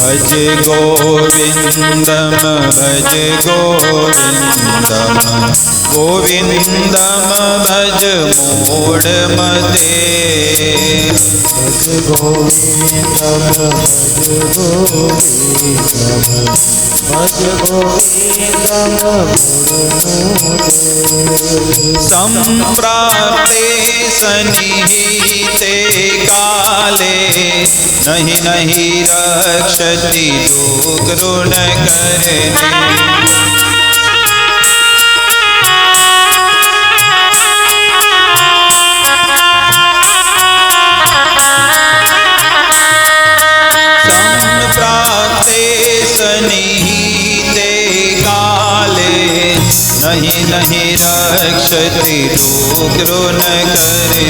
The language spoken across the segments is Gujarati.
भज गोविंदम भज गोविंदम गोविंदम भज मूढ़मते भज गोविंदम भज गोविंदम संप्राप्ते सन्निहिते काले नहीं नहीं रक्षति दुकृण करने नहीं नहीं रक्षति दुकृण करे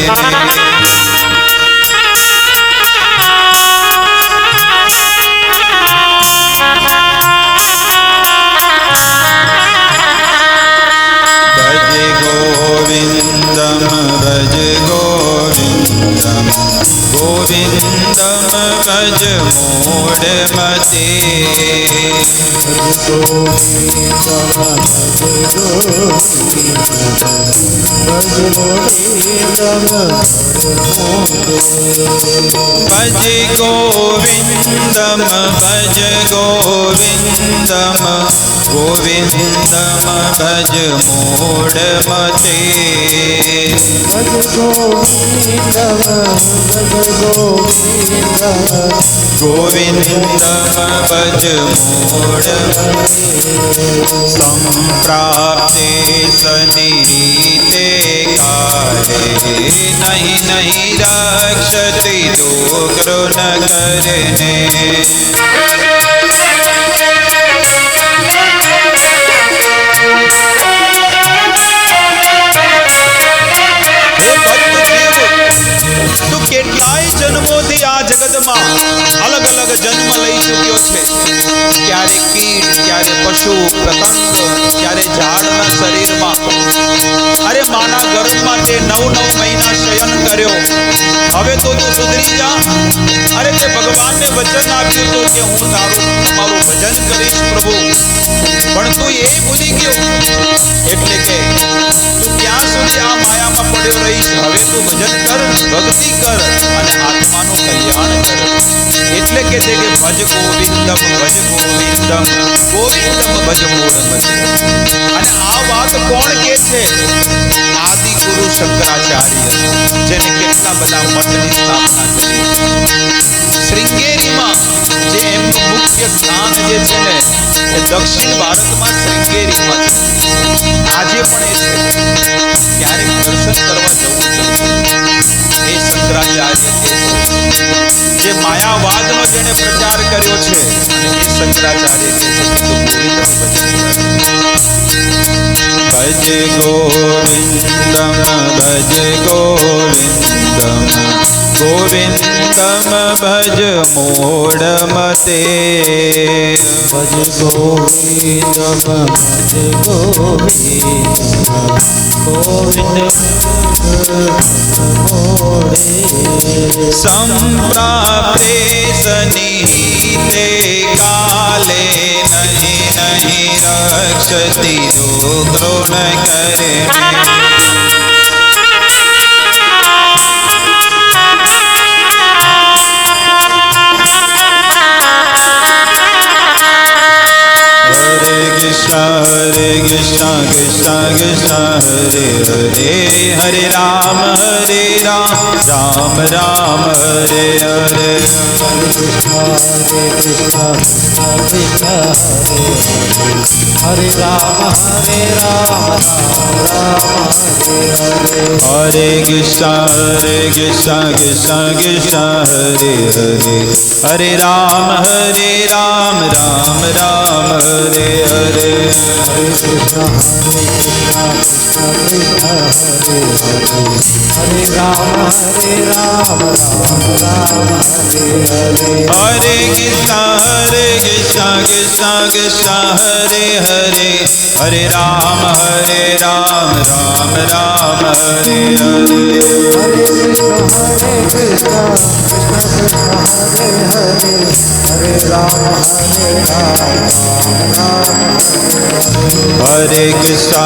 भज गोविंदम भज गोविंदम गोविंदम भज मूढ़मते भज गोविंदम भज गोविंदम गोविंदम भज मूढ़मते भज गोविंदम भज गोविंदम भज मूढ़मते संप्राप्ते सन्निहिते काले नहीं नहीं रक्षति दुकृण करने जन्मोथी आ जगत में अलग अलग जन्म लई चुक्यो छे क्यारे कीट क्यारे पशु पतंग क्यारे झाड़ना शरीर में अरे माना गर्भ में ते 9 महीना शयन कर्यो हवे तो तू सुधरी जा अरे ते भगवान ने वचन आप्યું तो के हूँ तारू भजन करीश प्रभु पण तू ये भूली गयो એટલે કે તું ક્યાં સુધી આ માયામાં પડ્યો રહીશ હવે તું ભજન કર ભક્તિ કર અને આત્માનું કલ્યાણ કર એટલે કે છે કે ભજ ગોવિંદમ ગોવિંદમ ભજ મૂઢમતે અને આ વાત કોણ કહે છે આદિ ગુરુ શંકરાચાર્ય જેને કેટલા બધા મઠની સ્થાપના કરી શ્રીંગેરીમાં જે એમનું મુખ્ય સ્થાન જે છે ને એ દક્ષિણ ભારતમાં શ્રીંગેરીમાં છે આજે પણ એ છે ક્યારેક દર્શન કરવા જવું જોઈએ એ શંકરાચાર્ય કે જે માયાવાદનો જેણે પ્રચાર કર્યો છે અને એ શંકરાચાર્ય કે છે કે તું ગોવિંદનું ભજન ભજ ગોવિંદમ ભજ ગોવિંદમ गोविंदम भज मूढ़मते भज गोविंदम भज गोविंदम संप्राप्ते सन्निहिते काले नहीं नहीं रक्षति दुकृण करने Hare Krishna Krishna Krishna Hare Hare Hare Ram Ram Ram Hare Hare Hare Ram Hare Krishna Krishna Krishna Hare Hare Hare Ram Ram Ram Hare Hare Hare Hare Krishna Krishna Krishna Hare Hare Hare Rama Hare Rama Rama Rama Hare Hare Hare Krishna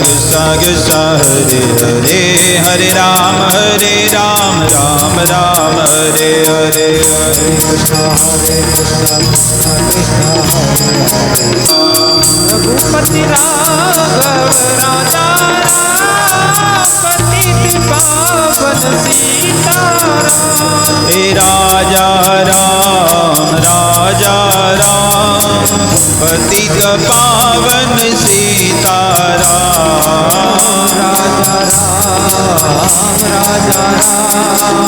Krishna Krishna Hare Hare Hare Rama Hare Rama Rama Rama Hare Hare Raghupati Raghav राजा पतित पावन सीताराम हे राजा राम पतित पावन सीताराम राजा राम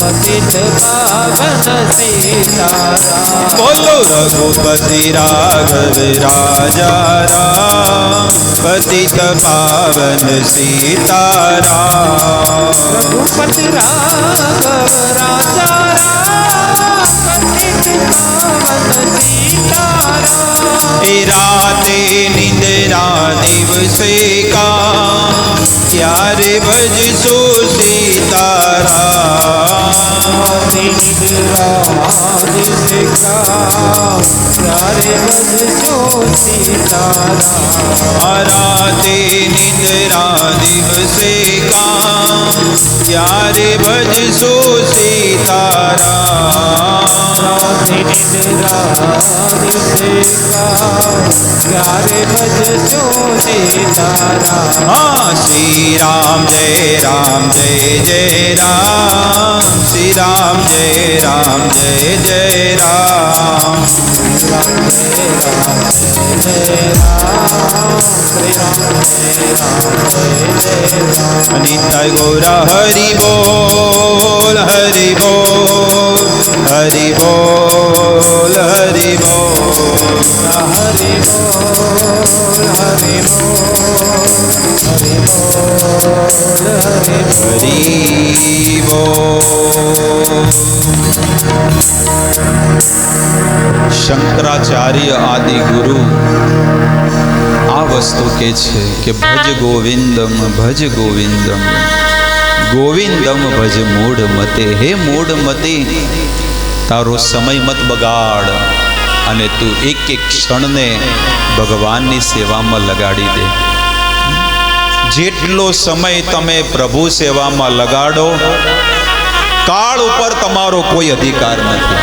पतित पावन सीताराम बोलो रघुपति राघव राजा राम पतित पावन सीताराम रघुपति राघव राजा पतित पावन सीताराम हे राते निंद्रा दिवसे का यारे भज सो सीताराम राते निंद्रा दिवसे का यारे भज सो सीताराम हाँ श्री राम जय जय राम श्री राम जय जय राम नित्य गौरा हरि बोल हरि बोल हरि बोल हरि बोल हरि શંકરાચાર્ય આદિ ગુરુ આ વસ્તુ કહે છે કે ભજ ગોવિંદમ ગોવિંદમ ભજ મૂઢ મતે. હે મૂઢ મતે, તારો સમય મત બગાડ અને તું એક એક ક્ષણને ભગવાનની સેવામાં લગાડી દે. જેટલો સમય તમે પ્રભુ સેવામાં લગાડો, કાળ ઉપર તમારો કોઈ અધિકાર નથી.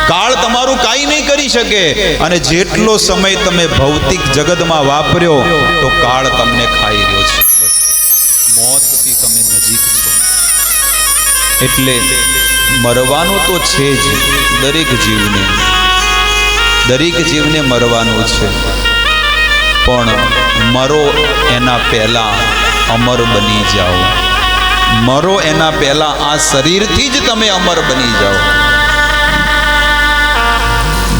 કાળ તમારું કાંઈ નહીં કરી શકે. અને જેટલો સમય તમે ભૌતિક જગતમાં વાપર્યો તો કાળ તમને ખાઈ રહ્યો છે. મોતથી તમે નજીક છો. એટલે મરવાનું તો છે જ દરેક જીવને મરવાનું છે. પણ મરો એના પહેલા અમર બની જાઓ. મરો એના પહેલા આ શરીરથી જ તમે અમર બની જાઓ.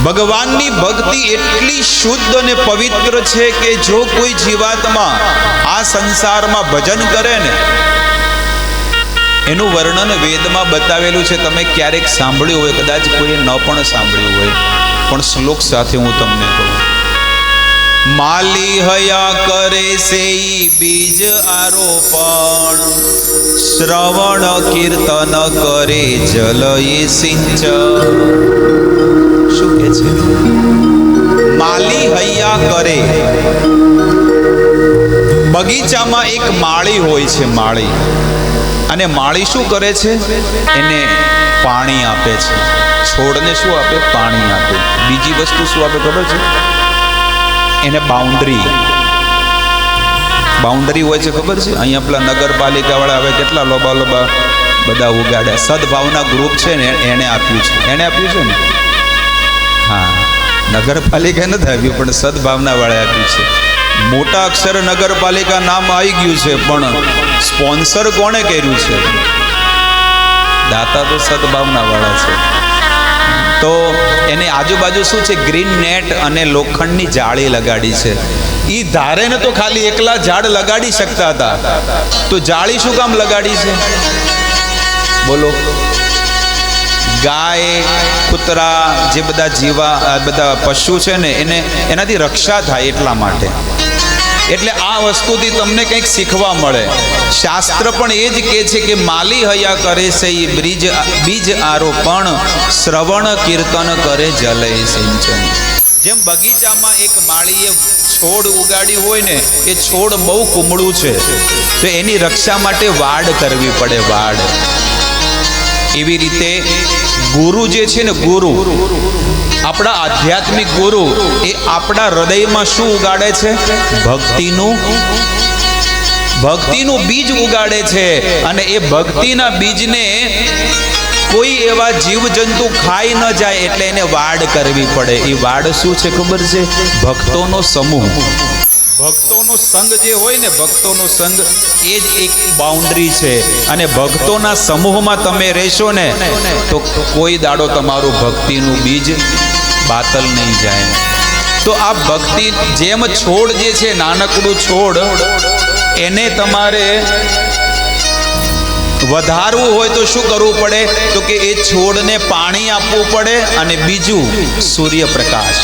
ભગવાનની ભક્તિ એટલી શુદ્ધ અને પવિત્ર છે કે જો કોઈ જીવાત્મા આ સંસારમાં ભજન કરે ને, એનું વર્ણન વેદમાં બતાવેલું છે. તમે ક્યારેક સાંભળ્યું હોય, કદાચ કોઈએ ન પણ સાંભળ્યું હોય, પણ શ્લોક સાથે હું તમને કહું. માલી હયા કરે સે બીજ આરોપણ, શ્રવણ કીર્તન કરે જલ એ સિંચ. શું કે છે? માલી હૈયા કરે. બગીચામાં એક માળી હોય છે, માળી. અને માળી શું કરે છે? એને પાણી આપે છે. છોડને શું આપે? પાણી આપે. બીજી વસ્તુ શું આપે ખબર છે? એને બાઉન્ડરી હોય છે, ખબર છે? અહીંયા પેલા નગરપાલિકા વાળા હવે કેટલા લોબા બધા ઉગાડ્યા. સદભાવના ગ્રુપ છે ને, એને આપ્યું છે ને. હા, નગરપાલિકા નથી આપ્યું, પણ સદભાવના વાળા આપ્યું છે. મોટા અક્ષર નગરપાલિકા નામ આવી ગયું છે, પણ સ્પોન્સર કોણે કર્યું છે? દાતા તો સદભાવના વાળા છે. તો તો એની આજુબાજુ શું છે, ગ્રીન નેટ અને લોખંડની જાળી લગાડી છે. એ ધારે ને તો ખાલી એકલા ઝાડ લગાડી શકતા હતા, તો જાળી શું કામ લગાડી છે બોલો? ગાય, કૂતરા, જે બધા બધા પશુ છે ને એને એનાથી રક્ષા થાય એટલા માટે. એટલે આ વસ્તુથી તમને કંઈક શીખવા મળે. શાસ્ત્ર પણ એ જ કહે છે કે માલી હયા કરે છે એ બીજ આરોપણ, શ્રવણ કીર્તન કરે જલય સિંચન. જેમ બગીચામાં એક માળીએ છોડ ઉગાડી હોય ને, એ છોડ બહુ કુમળું છે તો એની રક્ષા માટે વાડ કરવી પડે, વાડ. એવી રીતે ગુરુ જે છે ને, ગુરુ આપણા આધ્યાત્મિક ગુરુ એ આપણા હૃદયમાં શું ઉગાડે છે? ભક્તિનું બીજ ઉગાડે છે. અને એ ભક્તિના બીજને કોઈ એવા જીવજંતુ ખાઈ ન જાય એટલે એને વાડ કરવી પડે. એ વાડ શું છે ખબર છે? ભક્તોનો સમૂહ, ભક્તોનો સંઘ જે હોય ને, ભક્તોનો સંઘ એ જ એક બાઉન્ડ્રી છે. અને ભક્તોના સમૂહમાં તમે રહેશો ને તો કોઈ દાડો તમારું ભક્તિનું બીજ બાતલ નહીં જાય. તો આ ભક્તિ જેમ છોડ જે છે, નાનકડું છોડ, એને તમારે વધારવું હોય તો શું કરવું પડે? તો કે એ છોડને પાણી આપવું પડે અને બીજું સૂર્યપ્રકાશ.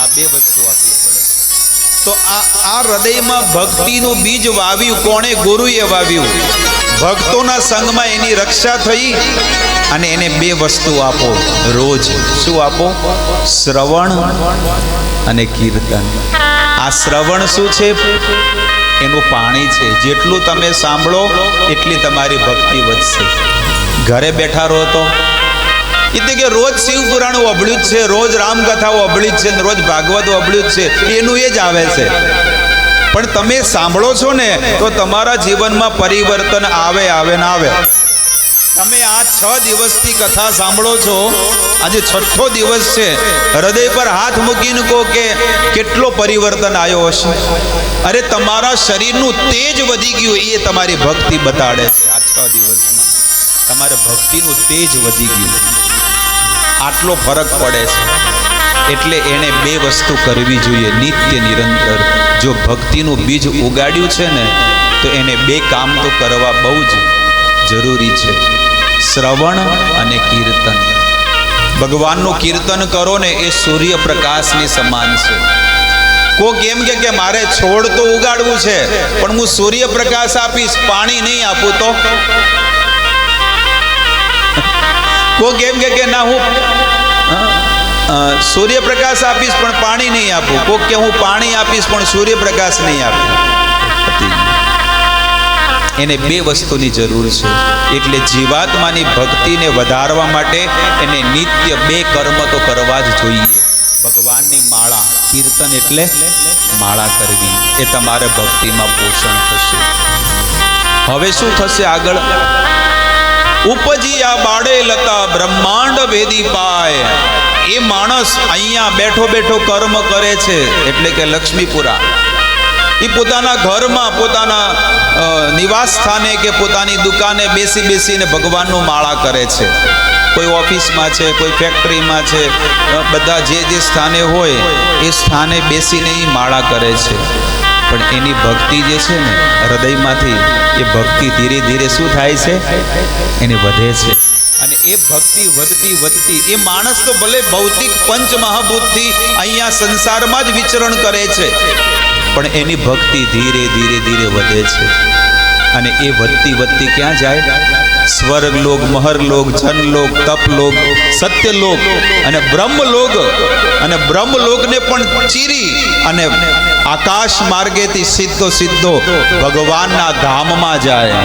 આ બે વસ્તુ આપવી પડે. તો આ હૃદયમાં ભક્તિનું બીજ વાવ્યું કોણે? ગુરુએ વાવ્યું. ભક્તોના સંગમાં એની રક્ષા થઈ. અને એને બે વસ્તુ આપો રોજ. શું આપો? શ્રવણ અને કીર્તન. આ શ્રવણ શું છે? એનું પાણી છે. જેટલું તમે સાંભળો એટલી તમારી ભક્તિ વધશે. ઘરે બેઠા રહો તો એટલે કે રોજ શિવ પુરાણ અભળ્યું જ છે, રોજ રામકથાઓ અભળી જ છે, રોજ ભાગવત અભળ્યું જ છે, એનું એ જ આવે છે. પણ તમે સાંભળો છો ને તો તમારા જીવનમાં પરિવર્તન આવે ને આવે. તમે આ 6 દિવસથી કથા સાંભળો છો, આજે 6થો દિવસ છે. હૃદય પર હાથ મૂકીને કહો કે કેટલો પરિવર્તન આવ્યો હશે. અરે તમારા શરીરનું તેજ વધી ગયું, એ તમારી ભક્તિ બતાડે છે. આ 6 દિવસમાં તમારે ભક્તિનું તેજ વધી ગયું, આટલો ફરક પડે છે. એટલે એને બે વસ્તુ કરવી જોઈએ નિત્ય નિરંતર. જો ભક્તિનું બીજ ઉગાડ્યું છે ને તો એને બે કામ તો કરવા બહુ જ જરૂરી છે. શ્રવણ અને કીર્તન. ભગવાનનું કીર્તન કરો ને એ સૂર્યપ્રકાશની સમાન છે. કોક એમ કે મારે છોડ તો ઉગાડવું છે પણ હું સૂર્યપ્રકાશ આપીશ, પાણી નહીં આપું તો? કોક એમ કે ના હું સૂર્યપ્રકાશ આપીશ પણ પાણી નહીં આપું. કોક કે હું પાણી આપીશ પણ સૂર્યપ્રકાશ નહીં આપું. એને બે વસ્તુની જરૂર છે. એટલે જીવાત્માની ભક્તિને વધારવા માટે એને નિત્ય બે કર્મ તો કરવા જ જોઈએ. ભગવાનની માળા, કીર્તન એટલે માળા કરવી, એ તમારે ભક્તિમાં પોષણ થશે. હવે શું થશે આગળ? ઉપજી આ બાળે લતા બ્રહ્માંડ ભેદી પાય. એ માણસ અહીંયા બેઠો બેઠો કર્મ કરે છે એટલે કે લક્ષ્મીપુરા. એ પોતાના ઘરમાં, પોતાના નિવાસ સ્થાને કે પોતાની દુકાને બેસીને ભગવાનનું માળા કરે છે. કોઈ ઓફિસમાં છે, કોઈ ફેક્ટરીમાં છે, બધા જે સ્થાને હોય એ સ્થાને બેસીને એ માળા કરે છે. પણ એની ભક્તિ જે છે ને હૃદયમાંથી, એ ભક્તિ ધીરે ધીરે શું થાય છે? એને વધે છે. અને એ ભક્તિ વધતી એ માણસ તો ભલે ભૌતિક પંચ મહાભૂતથી અહીંયા સંસારમાં જ વિચરણ કરે છે પણ એની ભક્તિ ધીરે ધીરે વધે છે. અને એ વધતી ક્યાં જાય? સ્વર્ગલોક, મહરલોક, જનલોક, તપલોક, સત્યલોક અને બ્રહ્મલોક. અને બ્રહ્મલોકને પણ ચીરી અને આકાશ માર્ગેથી સીધો ભગવાનના ધામમાં જાય.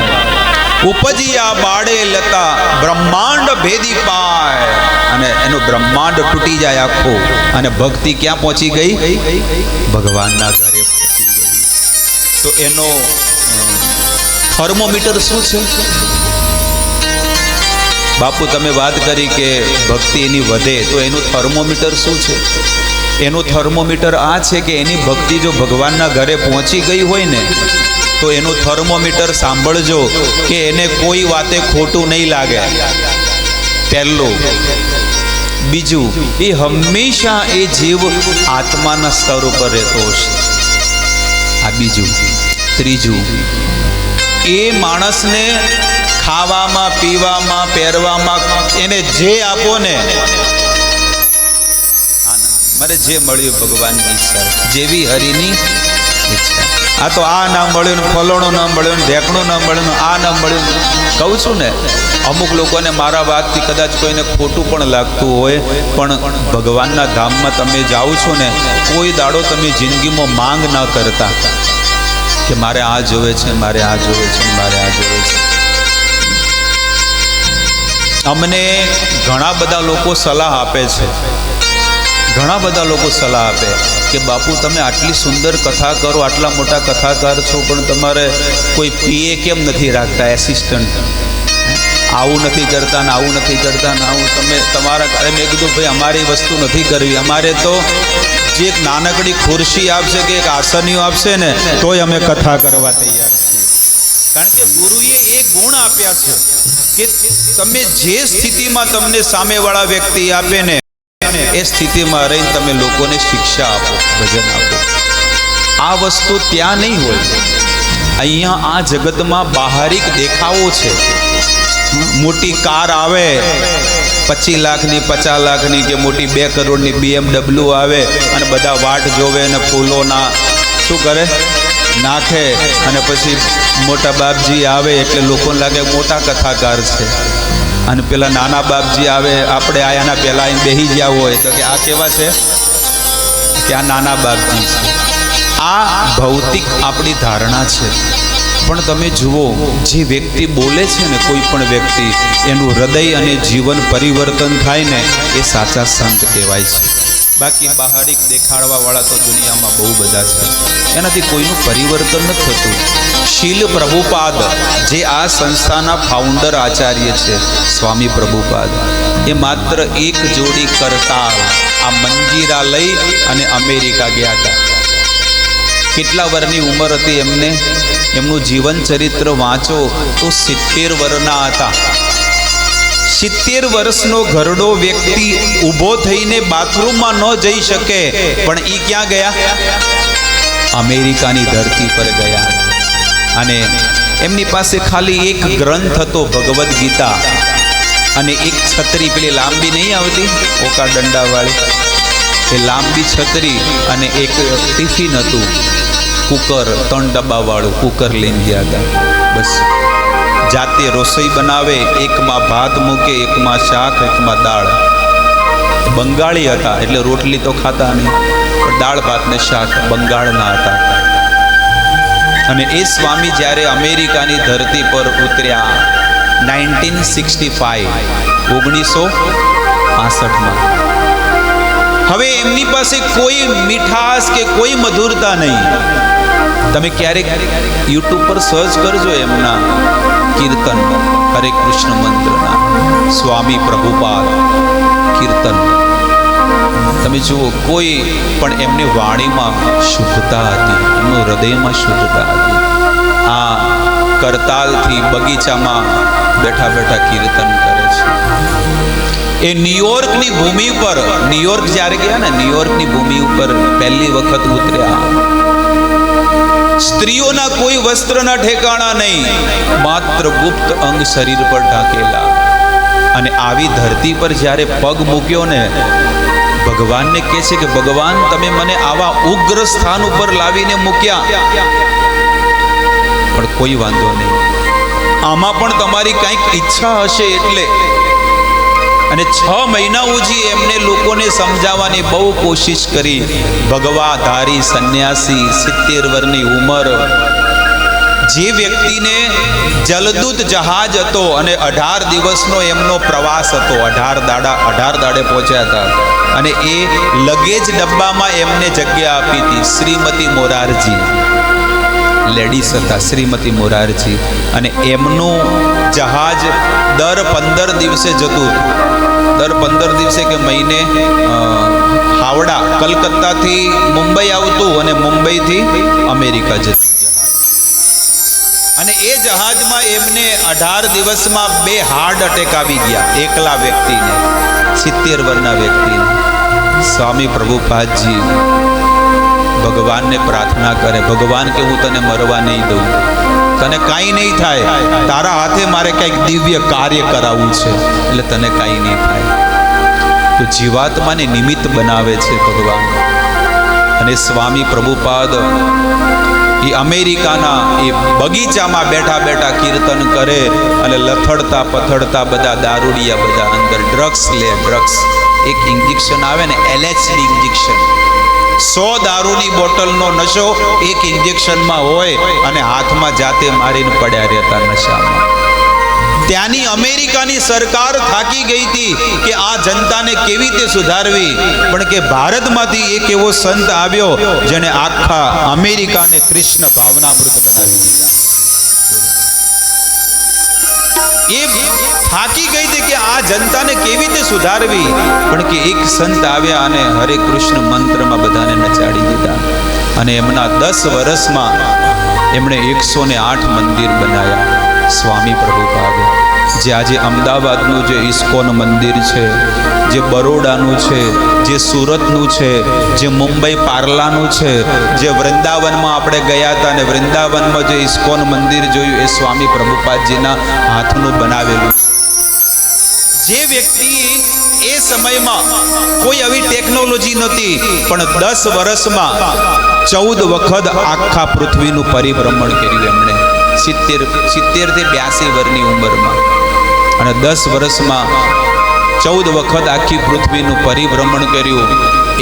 ઉપજિયા બાળે લતા બ્રહ્માંડ ભેદી પાય. અને એનું બ્રહ્માંડ તૂટી જાય આખું. અને ભક્તિ ક્યાં પહોંચી ગઈ? ભગવાનના ઘરે પહોંચી ગઈ. તો એનો થર્મોમીટર શું છે? બાપુ તમે વાત કરી કે ભક્તિ એની વધે, તો એનું થર્મોમીટર શું છે? એનું થર્મોમીટર આ છે કે એની ભક્તિ જો ભગવાનના ઘરે પહોંચી ગઈ હોય ને તો એનું થર્મોમીટર સાંભળજો કે એને કોઈ વાતે ખોટું નહીં લાગે. પહેલું. બીજું, એ હંમેશા એ જીવ આત્માના સ્તર ઉપર રહેતો હશે. આ બીજું. ત્રીજું, એ માણસને ખાવામાં, પીવામાં, પહેરવામાં એને જે આપો ને, મારે જે મળ્યું ભગવાનની ઈચ્છા, જેવી હરિની ઈચ્છા. આ તો આ ના મળ્યું ને ફલોણું ના મળ્યું ને ઢેકણું ના મળ્યું ને આ ના મળ્યું. કહું છું ને, અમુક લોકોને મારા વાતથી કદાચ કોઈને ખોટું પણ લાગતું હોય, પણ ભગવાનના ધામમાં તમે જાઓ છો ને, કોઈ દાડો તમે જિંદગીમાં માંગ ના કરતા કે મારે આ જોવે છે, મારે આ જોવે છે, મારે આ જોવે છે. અમને ઘણા બધા લોકો સલાહ આપે છે, ઘણા બધા લોકો સલાહ આપે કે બાપુ તમે આટલી સુંદર કથા કરો, આટલા મોટા કથાકાર છો, પણ તમારે કોઈ પીએ કેમ નથી રાખતા, એસિસ્ટન્ટ? આવું નથી કરતા ને આવું નથી કરતા ને આવું તમે તમારા ઘરે. મેં કીધું ભાઈ અમારી વસ્તુ નથી કરવી, અમારે તો જે એક નાનકડી ખુરશી આપશે કે એક આસનીઓ આપશે ને તોય અમે કથા કરવા તૈયાર છીએ. કારણ કે ગુરુએ એ ગુણ આપ્યા છે કે તમે જે સ્થિતિમાં તમને સામેવાળા વ્યક્તિ આપે ને એ સ્થિતિમાં રહીને તમે લોકોને શિક્ષા આપો, ભજન આપો. આ વસ્તુ ત્યાં નહીં હોય. અહીંયા આ જગતમાં બાહરિક દેખાવો છે. મોટી કાર આવે 25 લાખની, 50 લાખની કે મોટી 2 કરોડની BMW આવે અને બધા વાટ જોવે અને ફૂલોના શું કરે, નાખે, અને પછી મોટા બાપજી આવે એટલે લોકોને લાગે મોટા કથાકાર છે. અને પેલા નાના બાપજી આવે, આપણે આયાના પહેલાં અહીં બેસી ગયા હોય તો કે આ કેવા છે, કે આ નાના બાપજી છે. આ ભૌતિક આપણી ધારણા છે. પણ તમે જુઓ, જે વ્યક્તિ બોલે છે ને, કોઈ પણ વ્યક્તિ, એનું હૃદય અને જીવન પરિવર્તન થાય ને, એ સાચા સંત કહેવાય છે. બાકી બહારિક દેખાડવાવાળા તો દુનિયામાં બહુ બધા છે, એનાથી કોઈનું પરિવર્તન નથી થતું. શીલ પ્રભુપાદ, જે આ સંસ્થાના ફાઉન્ડર આચાર્ય છે, સ્વામી પ્રભુપાદ, એ માત્ર એક જોડી કરતાલ આ મંજીરા લઈ અને અમેરિકા ગયા હતા. કેટલા વર્ષની ઉંમર હતી એમને? એમનું જીવન ચરિત્ર વાંચો તો 70 વર્ષના હતા. 70 વર્ષનો ઘરડો વ્યક્તિ ઊભો થઈને બાથરૂમમાં ન જઈ શકે, પણ એ ક્યાં ગયા? અમેરિકાની ધરતી પર ગયા. અને એમની પાસે ખાલી એક ગ્રંથ હતો, ભગવદ્ ગીતા, અને એક છત્રી, પેલી લાંબી નહીં આવતી ઓકા દંડાવાળી, એ લાંબી છત્રી, અને એક ટિફિન હતું, કુકર, 3 ડબ્બાવાળું કુકર લઈને ગયા હતા. બસ જાતે રસોઈ બનાવે, એકમાં ભાત મૂકે, એકમાં શાક, એકમાં દાળ. બંગાળી હતા એટલે રોટલી તો ખાતા નહીં, પણ દાળ ભાત ને શાક બંગાળના હતા. અને એ સ્વામી જ્યારે અમેરિકાની ધરતી પર ઉતર્યા 1965, 1965માં, હવે એમની પાસે કોઈ મીઠાશ કે કોઈ મધુરતા નહીં. તમે ક્યારેક યુટ્યુબ પર સર્ચ કરજો એમના કીર્તન, હરે કૃષ્ણ મંત્રના, સ્વામી પ્રભુપાદ કીર્તન. તમે જુઓ, કોઈ પણ એમની વાણીમાં શુદ્ધતા હતી, એમનું હૃદયમાં શુદ્ધતા હતી. આ કરતાલથી બગીચામાં બેઠા બેઠા કીર્તન કરે છે. એ ન્યુયોર્કની ભૂમિ ઉપર, ન્યુયોર્ક જ્યારે ગયા ને, ન્યુયોર્કની ભૂમિ ઉપર પહેલી વખત ઉતર્યા. સ્ત્રીઓના કોઈ વસ્ત્રના ઠેકાણા નહીં, માત્ર ગુપ્ત અંગ શરીર પર ઢાંકેલા. અને આવી ધરતી પર જ્યારે પગ મૂક્યો ને, ભગવાનને કહે છે કે ભગવાન તમે મને આવા ઉગ્ર સ્થાન ઉપર લાવીને મૂક્યા, પણ કોઈ વાંધો નહીં, આમાં પણ તમારી કંઈક ઈચ્છા હશે એટલે. અને 6 મહિના સુધી એમને લોકોને સમજાવવાની બહુ કોશિશ કરી. ભગવાધારી સંન્યાસી, 70 વર્ષની ઉંમર, જે વ્યક્તિને જલદૂત જહાજ હતો અને 18 દિવસનો એમનો પ્રવાસ હતો, 18 દાડે પહોંચ્યા હતા. અને એ લગેજ ડબ્બામાં એમને જગ્યા આપી હતી. શ્રીમતી મોરારજી લેડીઝ હતા, શ્રીમતી મોરારજી. અને એમનું જહાજ દર 15 દિવસે જતું. દર 15 દિવસે કે મહિને હાવડા, કલકત્તાથી મુંબઈ આવતું અને મુંબઈથી અમેરિકા જતું જહાજ. અને એ જહાજમાં એમને 18 દિવસમાં 2 હાર્ટ અટેક આવી ગયા, એકલા વ્યક્તિને, 70 વર્ષના વ્યક્તિને. સ્વામી પ્રભુપાદજી ભગવાનને પ્રાર્થના કરે, ભગવાન કે હું તને મરવા નહીં દઉં, તને કાંઈ નહીં થાય, તારા હાથે મારે કંઈક દિવ્ય કાર્ય કરાવવું છે, એટલે તને કાંઈ નહીં થાય. તો જીવાત્માને નિમિત્ત બનાવે છે ભગવાન. અને સ્વામી પ્રભુપાદ એ અમેરિકાના એ બગીચામાં બેઠા બેઠા કીર્તન કરે અને લથડતા પથડતા બધા દારૂડિયા બધા અંદર ડ્રગ્સ લે. ડ્રગ્સ એક ઇન્જેક્શન આવે ને, LSD ઇન્જેક્શન, 100 દારૂની બોટલનો નશો એક ઇન્જેક્શનમાં હોય અને હાથમાં જાતે મારીને પડ્યા રહેતા નશામાં. ત્યાંની અમેરિકાની સરકાર થાકી ગઈ હતી કે આ જનતાને કેવી રીતે સુધારવી, પણ કે ભારતમાંથી એક એવો સંત આવ્યો જેને આખા અમેરિકાને કૃષ્ણ ભાવનામૃત બનાવી દીધા. એ થાકી ગઈ હતી કે આ જનતાને કેવી રીતે સુધારવી, પણ કે એક સંત આવ્યા અને હરે કૃષ્ણ મંત્રમાં બધાને નચાડી દીધા. અને એમના 10 વર્ષમાં એમણે 108 મંદિર બનાવ્યા. સ્વામી પ્રભુપાદ જે આજે અમદાવાદનું જે ઇસ્કોન મંદિર છે, જે બરોડાનું છે, જે સુરતનું છે, જે મુંબઈ પાર્લાનું છે, જે વૃંદાવનમાં આપણે ગયા હતા અને વૃંદાવનમાં જે ઇસ્કોન મંદિર જોયું એ સ્વામી પ્રભુપાદજીના હાથનું બનાવેલું. જે વ્યક્તિ એ સમયમાં કોઈ આવી ટેકનોલોજી નહોતી, પણ 10 વર્ષમાં 14 વખત આખા પૃથ્વીનું પરિભ્રમણ કર્યું એમણે, 70 થી 82 વર્ષની ઉંમરમાં. અને 10 વર્ષમાં 14 વખત આખી પૃથ્વીનું પરિભ્રમણ કર્યું.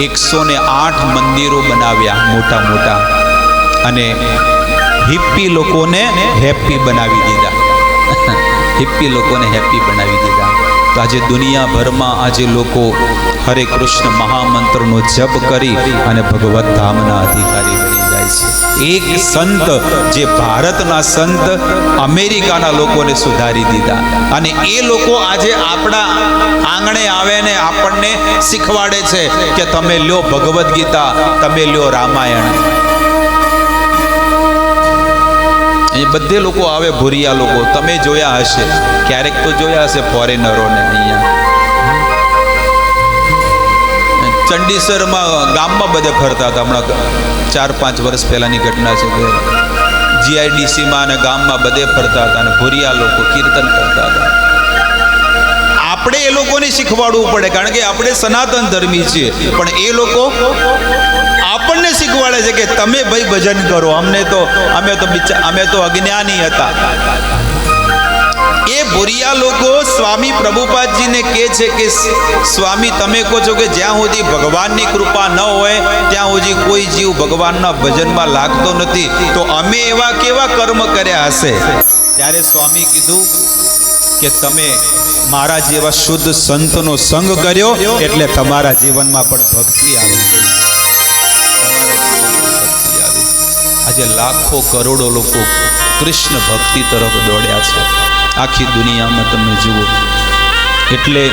108 મંદિરો બનાવ્યા મોટા મોટા, અને હિપ્પી લોકોને હેપી બનાવી દીધા. હિપ્પી લોકોને હેપી બનાવી દીધા. તો આજે દુનિયાભરમાં આજે લોકો હરે કૃષ્ણ મહામંત્રનો જપ કરી અને ભગવત ધામના અધિકારી બની જાય છે. એક સંત જે ભારતના સંત અમેરિકાના લોકોને સુધારી દીધા, અને એ લોકો આજે આપણા આંગણે આવે ને આપણને શીખવાડે છે કે તમે લ્યો ભગવદ્ ગીતા, તમે લ્યો રામાયણ. એ બધે લોકો આવે, ભૂરિયા લોકો, તમે જોયા હશે, ક્યારેક તો જોયા હશે ફોરેનરોને. અહીંયા ચંડીસરમાં ગામમાં બધે ફરતા હતા, હમણાં 4-5 વર્ષ પહેલાની ઘટના છે કે GIDCમાં અને ગામમાં બધે ફરતા હતા અને ભૂરિયા લોકો કીર્તન કરતા હતા. આપણે એ લોકોને શીખવાડવું પડે, કારણ કે આપણે સનાતન ધર્મી છીએ, પણ એ લોકો આપણને શીખવાડે છે કે તમે ભાઈ ભજન કરો, અમે તો અજ્ઞાની હતા. એ ભૂરિયા લોકો સ્વામી પ્રભુપાદજીને કહે છે કે સ્વામી તમે કહો છો કે જ્યાં સુધી ભગવાનની કૃપા ન હોય ત્યાં સુધી કોઈ જીવ ભગવાનના ભજનમાં લાગતો નથી, તો અમે એવા કેવા કર્મ કર્યા હશે? ત્યારે સ્વામી કીધું કે તમે મારા જેવા શુદ્ધ સંતનો સંગ કર્યો એટલે તમારા જીવનમાં પણ ભક્તિ આવી. આજે લાખો કરોડો લોકો કૃષ્ણ ભક્તિ તરફ દોડ્યા છે આખી દુનિયામાં, તમે જુઓ. એટલે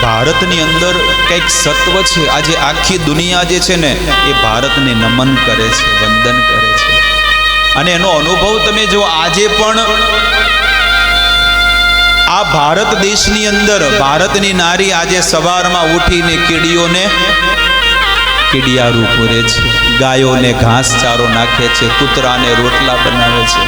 ભારતની અંદર કંઈક સત્વ છે. આજે આખી દુનિયા જે છે ને એ ભારતને નમન કરે છે, વંદન કરે છે. અને એનો અનુભવ તમે જો આજે પણ આ ભારત દેશની અંદર ભારતની નારી આજે સવારમાં ઉઠીને કીડિયારું પૂરે છે, ગાયોને ઘાસ ચારો નાખે છે, કૂતરાને રોટલા બનાવે છે.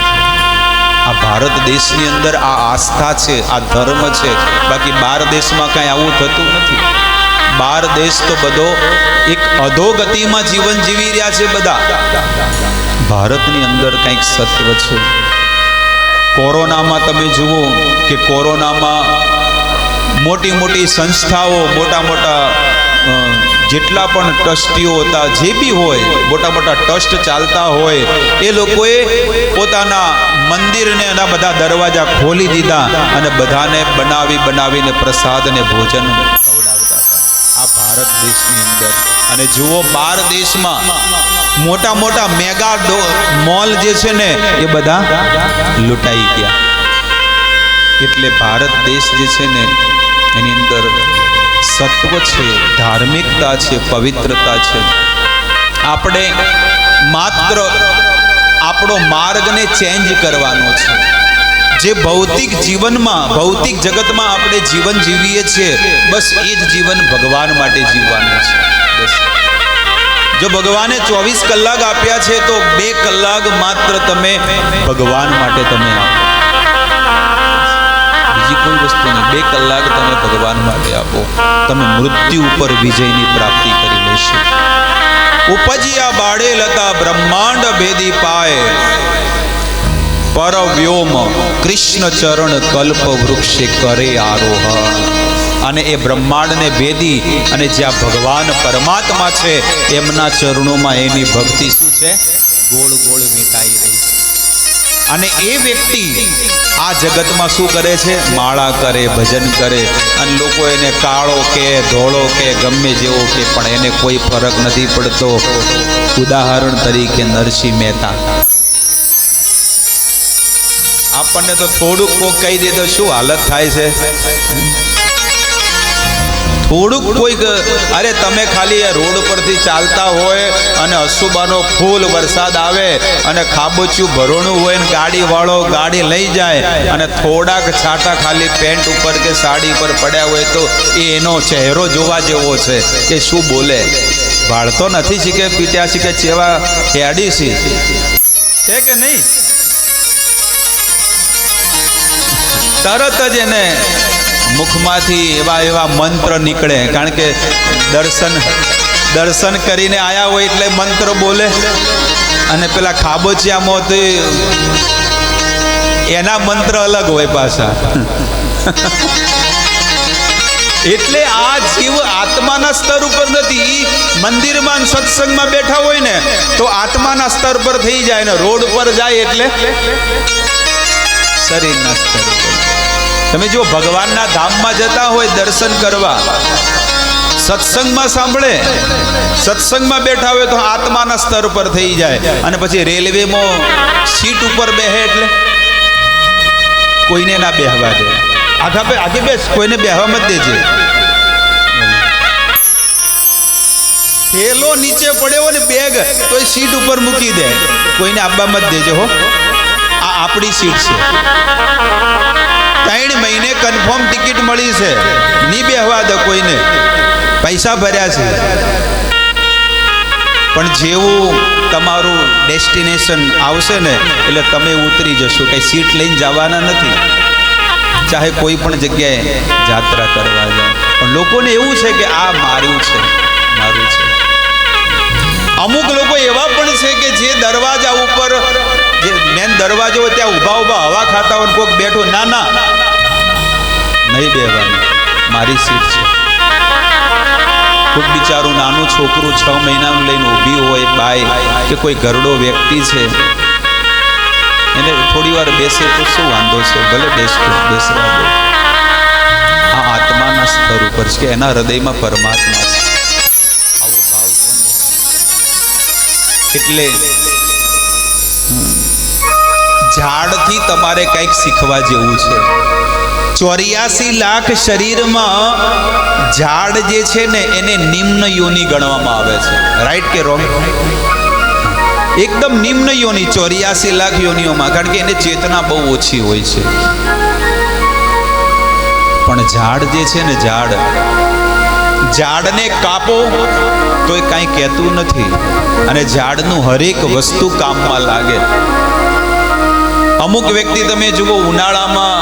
આ ભારત દેશની અંદર આ આસ્થા છે, આ ધર્મ છે. બાકી બાર દેશમાં કાંઈ આવું થતું નથી. બાર દેશ તો બધો એક અધોગતિમાં જીવન જીવી રહ્યા છે બધા. ભારતની અંદર કંઈક સત્વ છે. કોરોનામાં તમે જુઓ કે કોરોનામાં મોટી મોટી સંસ્થાઓ, મોટા મોટા જેટલા પણ ટ્રસ્ટીઓ હતા, જે બી હોય, મોટા મોટા ટ્રસ્ટ ચાલતા હોય, એ લોકોએ પોતાના મંદિરને એના બધા દરવાજા ખોલી દીધા અને બધાને બનાવીને પ્રસાદ અને ભોજન ખવડાવતા હતા આ ભારત દેશની અંદર. અને જુઓ બાર દેશમાં મોટા મોટા મેગા મોલ જે છે ને એ બધા લૂંટાઈ ગયા. એટલે ભારત દેશ જે છે ને એની અંદર સત્વ છે, ધાર્મિકતા છે, પવિત્રતા છે. આપણે માત્ર આપણો માર્ગને ચેન્જ કરવાનો છે. જે ભૌતિક જીવનમાં ભૌતિક જગતમાં આપણે જીવન જીવીએ છીએ, બસ એ જ જીવન ભગવાન માટે જીવવાનું છે. બસ જો ભગવાને 24 કલાક આપ્યા છે તો 2 કલાક માત્ર તમે ભગવાન માટે તમે આપો. બીજી કોઈ વસ્તુ નહીં. 2 કલાક તમે ભગવાન માટે આપો, તમે મૃત્યુ ઉપર વિજયની પ્રાપ્તિ કરી લેશો. ઉપજ્યા બાળે લતા બ્રહ્માંડ ભેદી પાય, પરવ્યોમ કૃષ્ણ ચરણ કલ્પ વૃક્ષે કરે આરોહણ. અને એ બ્રહ્માંડને ભેદી અને જ્યાં ભગવાન પરમાત્મા છે એમના ચરણોમાં એની ભક્તિ શું છે? ગોળ ગોળ વીંટાઈ રહી છે. અને એ વ્યક્તિ આ જગતમાં શું કરે છે? માળા કરે, ભજન કરે, અને લોકો એને કાળો કે ધોળો કે ગમે જેવો કે, પણ એને કોઈ ફરક નથી પડતો. ઉદાહરણ તરીકે નરસિંહ મહેતા. આપણને તો થોડુંક કોક કહી દે તો શું હાલત થાય છે? થોડુંક કોઈક, અરે તમે ખાલી આ રોડ પરથી ચાલતા હોય અને અશુબાનો ફૂલ વરસાદ આવે અને ખાબોચિયું ભરોણું હોય ને ગાડીવાળો ગાડી લઈ જાય અને થોડાક છાંટા ખાલી પેન્ટ ઉપર કે સાડી પર પડ્યા હોય તો એનો ચહેરો જોવા જેવો છે કે શું બોલે. વાળતો નથી શીખે, પીટ્યા શીખે, ચેવા હેડી છે કે નહીં? તરત જ એને મુખમાંથી એવા મંત્ર નીકળે, કારણ કે દર્શન કરીને આયા હોય એટલે મંત્ર બોલે. અને પેલા ખાબોચિયામાં એના મંત્ર અલગ હોય પાછા. એટલે આ જીવ આત્માના સ્તર ઉપર નથી. મંદિરમાં સત્સંગમાં બેઠા હોય ને તો આત્માના સ્તર પર થઈ જાય ને રોડ પર જાય એટલે શરીરના સ્તર ઉપર. તમે જો ભગવાનના ધામમાં જતા હોય દર્શન કરવા, સત્સંગમાં સાંભળે, સત્સંગમાં બેઠા હોય તો આત્માના સ્તર પર થઈ જાય. અને પછી રેલવેમાં સીટ ઉપર બેહે એટલે કોઈને ના બેહવા દે. આગે બેસ, કોઈને બેહવા મત દેજે. થેલો નીચે પડ્યો ને બેગ તો એ સીટ ઉપર મૂકી દે, કોઈને આપવા મત દેજો હો. આ આપણી સીટ છે. 3 મહિને કન્ફર્મ ટિકિટ મળી છે, નહીં બેહવા દે કોઈને, પૈસા ભર્યા છે. પણ જેવું તમારું ડેસ્ટિનેશન આવશે ને એટલે તમે ઉતરી જશો. કઈ સીટ લઈને જવાના નથી, ચાહે કોઈ પણ જગ્યાએ યાત્રા કરવા જાય. પણ લોકોને એવું છે કે આ મારું છે, મારું છે. અમુક લોકો એવા પણ છે કે જે દરવાજા ઉપર, જે મેન દરવાજો હોય ત્યાં ઊભા ઊભા હવા ખાતા હોય, કોઈક બેઠો, ના ના નહીં બેહવાનું, મારી સીટ છે. કોઈ બિચારું નાનું છોકરું 6 મહિનાનું લઈને ઊભી હોય બાઈ, કે કોઈ ઘરડો વ્યક્તિ છે, એને થોડી વાર બેસે તો શું વાંધો છે? ભલે બેસવા દો. આ આત્માના સ્તર ઉપર છે કે એના હૃદયમાં પરમાત્મા છે. આવો ભાવ છે. એટલે ઝાડથી તમારે કંઈક શીખવા જેવું છે. 84 લાખ શરીરમાં ઝાડ જે છે ને એને નિમ્ન યોનિ ગણવામાં આવે છે. રાઈટ કે રોંગ? એકદમ નિમ્ન યોનિ 84 લાખ યોનિઓમાં, કારણ કે એને ચેતના બહુ ઓછી હોય છે. પણ ઝાડ જે છે ને, ઝાડને કાપો તો એ કાંઈ કહેતું નથી, અને ઝાડનું હરેક વસ્તુ કામમાં લાગે. અમુક વ્યક્તિ તમે જુઓ, ઉનાળામાં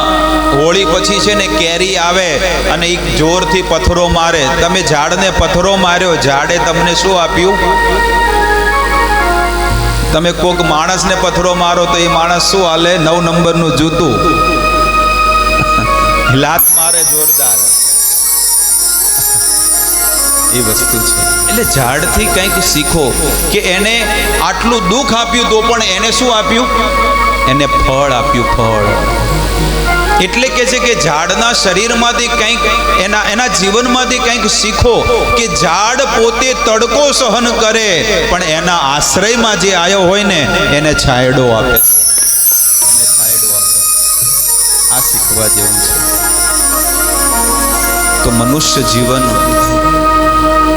હોળી પછી છે ને કેરી આવે અને એક જોરથી પથ્થરો મારે. તમે ઝાડને પથ્થરો માર્યો, ઝાડે તમને શું આપ્યું? તમે કોઈક માણસને પથ્થરો મારો તો એ માણસ શું હાલે? 9 નંબરનું જૂતું લાત મારે જોરદાર. એ વસ્તુ છે. એટલે ઝાડથી કંઈક શીખો કે એને આટલું દુઃખ આપ્યું તો પણ એને શું આપ્યું? એને ફળ આપ્યું, ફળ. એટલે કે છે કે ઝાડના શરીરમાંથી કંઈક, એના જીવનમાંથી કંઈક શીખો કે ઝાડ પોતે તડકો સહન કરે પણ એના આશ્રયમાં જે આવ્યો હોય ને એને છાંયડો આપે. આ શીખવા જેવું છે. તો મનુષ્ય જીવન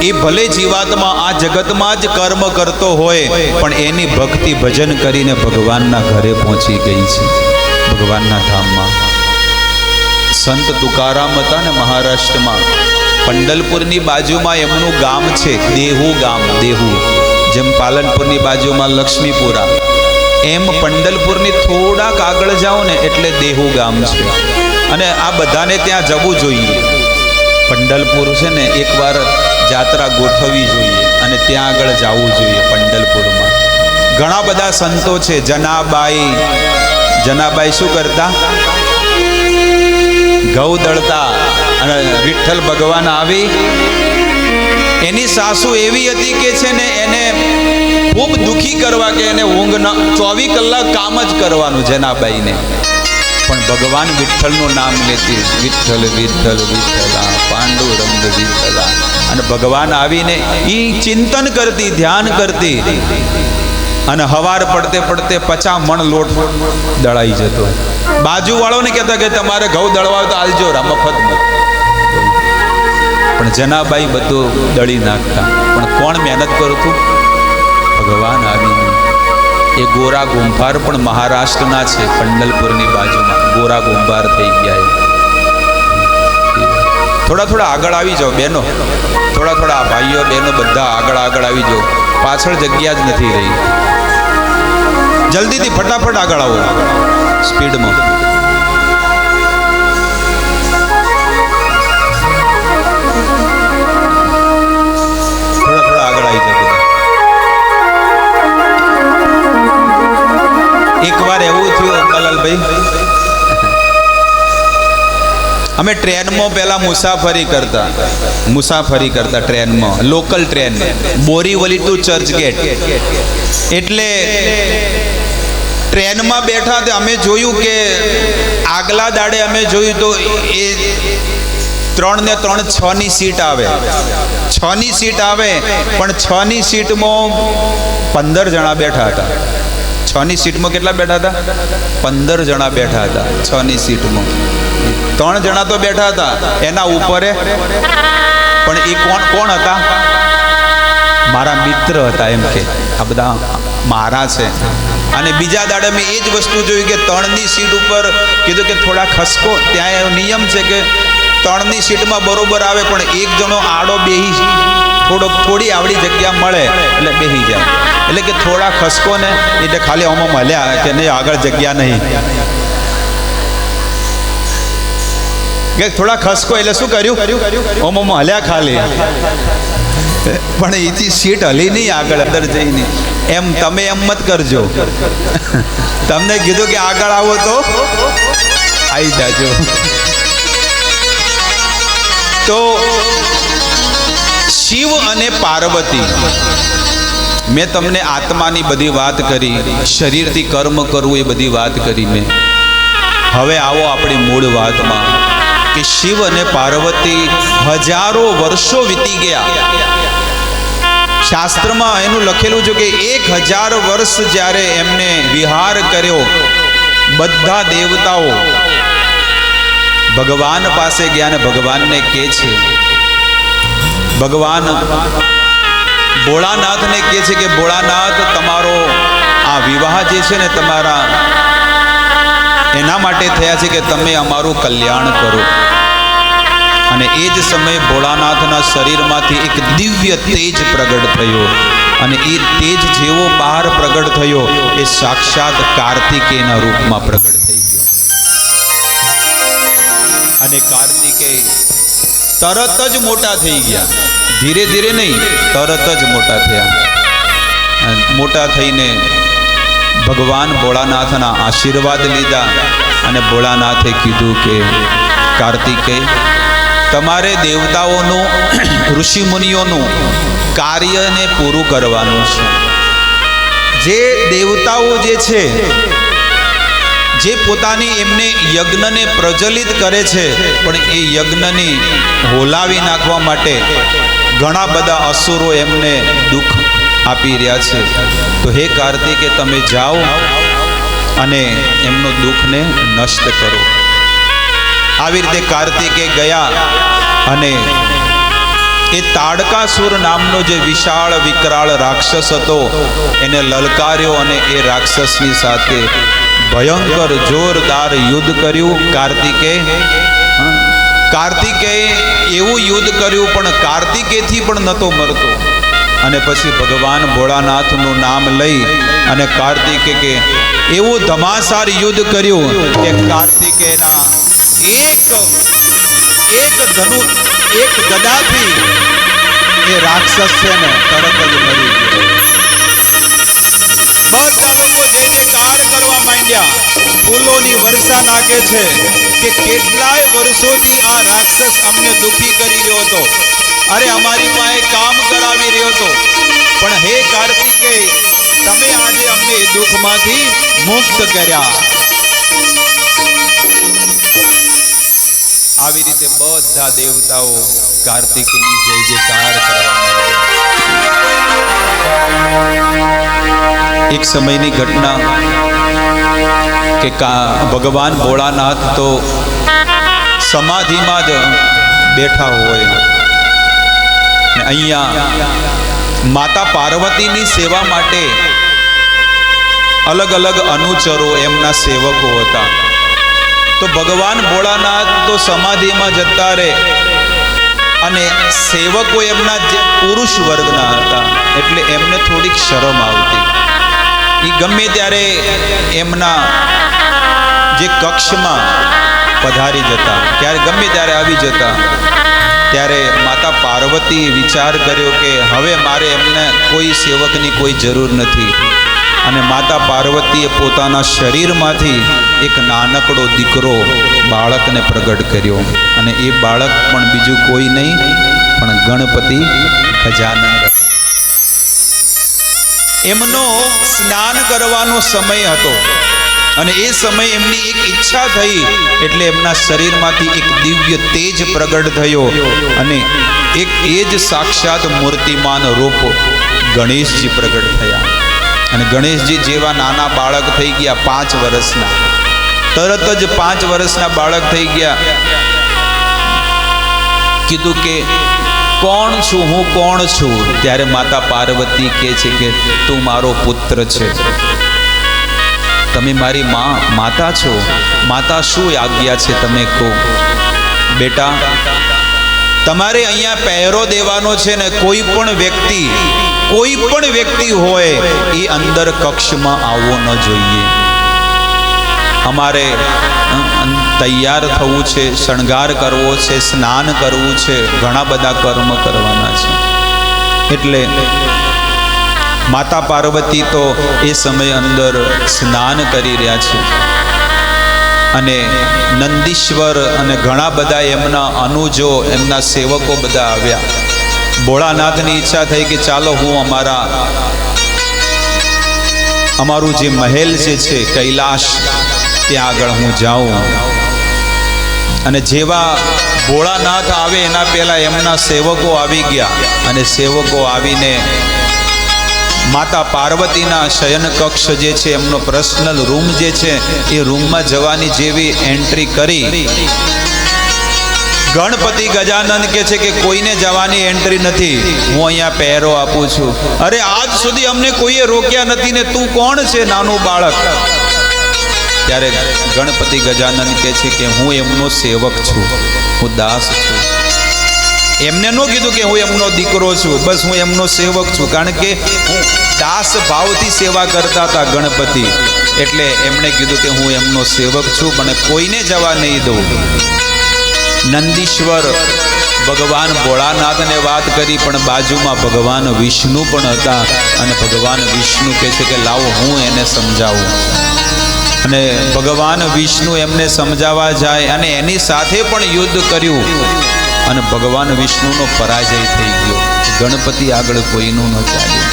એ ભલે જીવાત્મા આ જગતમાં જ કર્મ કરતો હોય, પણ એની ભક્તિ ભજન કરીને ભગવાનના ઘરે પહોંચી ગઈ છે, ભગવાનના ધામમાં. સંત તુકારામ હતા ને મહારાષ્ટ્રમાં, પંડલપુરની બાજુમાં એમનું ગામ છે દેહુ ગામ. દેહુ જેમ પાલનપુરની બાજુમાં લક્ષ્મીપુરા, એમ પંડલપુરની થોડાક આગળ જાઓ ને એટલે દેહુ ગામ છે. અને આ બધાને ત્યાં જવું જોઈએ. પંડલપુર છે ને એકવાર જાત્રા ગોઠવવી જોઈએ અને ત્યાં આગળ જવું જોઈએ. પંડલપુરમાં ઘણા બધા સંતો છે. જનાબાઈ શું કરતા? ઘઉં દળતા. અને વિઠ્ઠલ ભગવાન આવી, એની સાસુ એવી હતી કે છે ને એને ખૂબ દુખી કરવા કે એને ઊંઘ ન, 24 કલાક કામ જ કરવાનું જનાબાઈને. પણ ભગવાન વિઠ્ઠલનું નામ લેતી, વિઠ્ઠલ વિઠ્ઠલ વિઠ્ઠલા પાંડુરંગ વિઠ્ઠલા. અને ભગવાન આવીને એ ચિંતન કરતી, ધ્યાન કરતી. અને હવાર પડતે પડતે 50 મણ લોટ દળાઈ જતો. બાજુવાળોને કહેતા કે તમારે ઘઉં દળવા તો આલજો મફતમાં. પણ જનાબાઈ બધું દળી નાખતા. પણ કોણ મહેનત કરતું? ભગવાન આવીને. એ ગોરા ગુંભાર પણ મહારાષ્ટ્રના છે, પંડલપુરની બાજુમાં ગોરા ગુંભાર થઈ ગયા. થોડા આગળ આવી જાઓ બહેનો, થોડા ભાઈઓ બહેનો બધા આગળ આવી જાઓ. પાછળ જગ્યા જ નથી રહી. જલ્દીથી ફટાફટ આગળ આવો, સ્પીડમાં. થોડા આગળ આવી જાઓ. એકવાર એવું થયું કલાલભાઈ, અમે ટ્રેનમાં પહેલા મુસાફરી કરતા ટ્રેનમાં, local train, Borivali to Churchgate. એટલે ટ્રેનમાં બેઠા તે અમે જોયું કે આગલા દાડે અમે જોયું તો એ 3 ને 3 6 ની સીટ આવે. 6 ની સીટ આવે, પણ 6 ની સીટમાં 15 જણા બેઠા હતા. 6 ની સીટમાં કેટલા બેઠા હતા? 15 જણા બેઠા હતા 6 ની સીટમાં. 3 જણા તો બેઠા હતા એના ઉપરે. પણ એ કોણ હતા? મારા મિત્ર હતા. એમ કે આ બધા મારા છે. અને બીજા દાડે મેં એ જ વસ્તુ જોઈ કે 3 ની સીટ ઉપર કીધું કે થોડા ખસકો. ત્યાં નિયમ છે કે 3 ની સીટમાં બરોબર આવે, પણ એક જણો આડો બેહી થોડી આવડી જગ્યા મળે એટલે બેહી જાય. એટલે કે થોડા ખસકો ને એટલે ખાલી આમાં મળ્યા કે નહીં, આગળ જગ્યા નહીં. કે થોડા ખસકો એટલે શું કર્યું? ઓમાં હલ્યા ખાલી, પણ એથી સીટ હલી નહીં આગળ અંદર જઈને. એમ તમે એમ મત કરજો. તમને કીધું કે આગળ આવો તો આવી જાજો. તો શિવ અને પાર્વતી, મેં તમને આત્માની બધી વાત કરી, શરીરથી કર્મ કરવું એ બધી વાત કરી મેં. હવે આવો આપણી મૂળ વાતમાં કે શિવ અને પાર્વતી હજારો વર્ષો વીતી ગયા. શાસ્ત્રમાં એનું લખેલું છે કે 1000 વર્ષ જ્યારે એમને વિહાર કર્યો, બધા દેવતાઓ ભગવાન પાસે ગયા ને ભગવાનને કહે છે, ભગવાન ભોળાનાથને કહે છે કે ભોળાનાથ, તમારો આ વિવાહ જે છે ને તમારા એના માટે થયા છે કે તમે અમારું કલ્યાણ કરો. અને એ જ સમયે ભોળાનાથના શરીરમાંથી એક દિવ્ય તેજ પ્રગટ થયો. અને એ તેજ જેવો બહાર પ્રગટ થયો એ સાક્ષાત કાર્તિકેયના રૂપમાં પ્રગટ થઈ ગયો. અને કાર્તિકેય તરત જ મોટા થઈ ગયા. ધીરે ધીરે નહીં, તરત જ મોટા થયા. મોટા થઈને ભગવાન ભોળાનાથના આશીર્વાદ લીધા. અને ભોળાનાથે કીધું કે કાર્તિકેય, તમારે દેવતાઓનું, ઋષિમુનિઓનું કાર્યને પૂરું કરવાનું છે. જે દેવતાઓ જે છે, જે પોતાની એમને યજ્ઞને પ્રજ્વલિત કરે છે, પણ એ યજ્ઞને હોલાવી નાખવા માટે ઘણા બધા અસુરો એમને દુઃખ આપી રહ્યા છે. તો હે કાર્તિકે, તમે જાઓ અને એમનું દુઃખને નષ્ટ કરો. આવી રીતે કાર્તિકે ગયા અને એ તાડકાસુર નામનો જે વિશાળ વિકરાળ રાક્ષસ હતો એને લલકાર્યો અને એ રાક્ષસની સાથે ભયંકર જોરદાર યુદ્ધ કર્યું. કાર્તિકેય એવું યુદ્ધ કર્યું પણ કાર્તિકેયથી પણ નહોતો મરતો. અને પછી ભગવાન ભોળાનાથનું નામ લઈ અને કાર્તિકે એવું ધમાસાર યુદ્ધ કર્યું કે કાર્તિકેયના એક ગદાથી એ રાક્ષસ છે ને તરત જ મરી ગયો. બધા લોકો જય જયકાર કરવા માંડ્યા, ફૂલોની વર્ષા નાખે છે કે કેટલાય વર્ષોથી આ રાક્ષસ અમને દુખી કરી રહ્યો હતો, અરે અમારી પાસે કામ કરાવી રહ્યો હતો, પણ હે કાર્તિકેય તમે આજે અમને એ દુઃખમાંથી મુક્ત કર્યા. આવી રીતે બધા દેવતાઓ કાર્તિકેયની જય જયકાર કરવા માંડ્યા. એક સમયની ઘટના કે ભગવાન ભોળાનાથ તો સમાધિમાં જ બેઠા હોય ને અહીંયા માતા પાર્વતીની સેવા માટે અલગ અલગ અનુચરો એમના સેવકો હતા. તો ભગવાન ભોળાનાથ તો સમાધિમાં જતા રહે અને સેવકો એમના પુરુષ વર્ગના હતા એટલે એમને થોડીક શરમ આવતી. એ ગમે ત્યારે એમના જે કક્ષમાં પધારી જતા, ત્યારે ગમે ત્યારે આવી જતા, ત્યારે માતા પાર્વતીએ વિચાર કર્યો કે હવે મારે એમને કોઈ સેવકની કોઈ જરૂર નથી. અને માતા પાર્વતીએ પોતાના શરીરમાંથી એક નાનકડો દીકરો બાળકને પ્રગટ કર્યો. અને એ બાળક પણ બીજું કોઈ નહીં પણ ગણપતિ ગજાનંદ. એમનો સ્નાન કરવાનો સમય હતો અને એ સમય એમની એક ઈચ્છા થઈ એટલે એમના શરીરમાંથી એક દિવ્ય તેજ પ્રગટ થયો અને એક એ જ સાક્ષાત મૂર્તિમાન રૂપ ગણેશજી પ્રગટ થયા. અને ગણેશજી જેવા નાના બાળક થઈ ગયા, 5 વર્ષના, તરત જ 5 વર્ષના બાળક થઈ ગયા. કીધું કે કોણ છું હું, કોણ છું? ત્યારે માતા પાર્વતી કહે છે કે તું મારો પુત્ર છે, તમે મારી માતા છો. માતા શું આજ્ઞા છે તમે કહો. બેટા તમારે અહીંયા પહેરો દેવાનો છે ને કોઈ પણ વ્યક્તિ હોય એ અંદર કક્ષમાં આવવો ન જોઈએ. અમારે તૈયાર થવું છે, શણગાર કરવો છે, સ્નાન કરવું છે, ઘણા બધા કર્મ કરવાના છે. એટલે માતા પાર્વતી તો એ સમય અંદર સ્નાન કરી રહ્યા છે અને નંદીશ્વર અને ઘણા બધા એમના અનુજો, એમના સેવકો બધા આવ્યા. ભોળાનાથની ઈચ્છા થઈ કે ચાલો હું અમારું જે મહેલ જે છે કૈલાશ ત્યાં આગળ હું જાઉં. અને જેવા ભોળાનાથ આવે એના પહેલા એમના સેવકો આવી ગયા અને સેવકો આવીને માતા પાર્વતીના શયન કક્ષ જે છે એમનો પર્સનલ રૂમ જે છે એ રૂમમાં જવાની જેવી એન્ટ્રી કરી, ગણપતિ ગજાનંદ કહે છે કે કોઈને જવાની એન્ટ્રી નથી, હું અહીંયા પહેરો આપું છું. અરે આજ સુધી અમને કોઈએ રોક્યા નથી ને તું કોણ છે નાનું બાળક? ત્યારે ગણપતિ ગજાનંદ કહે છે કે હું એમનો સેવક છું, હું દાસ છું. એમને ન કીધું કે હું એમનો દીકરો છું, બસ હું એમનો સેવક છું. કારણ કે હું દાસ ભાવથી સેવા કરતા હતા ગણપતિ, એટલે એમણે કીધું કે હું એમનો સેવક છું પણ કોઈને જવા નહીં દઉં. નંદીશ્વર ભગવાન ભોળાનાથને વાત કરી પણ બાજુમાં ભગવાન વિષ્ણુ પણ હતા અને ભગવાન વિષ્ણુ કહે છે કે લાવો હું એને સમજાવું. અને ભગવાન વિષ્ણુ એમને સમજાવવા જાય અને એની સાથે પણ યુદ્ધ કર્યું અને ભગવાન વિષ્ણુનો પરાજય થઈ ગયો. ગણપતિ આગળ કોઈનું ન ચાલ્યું.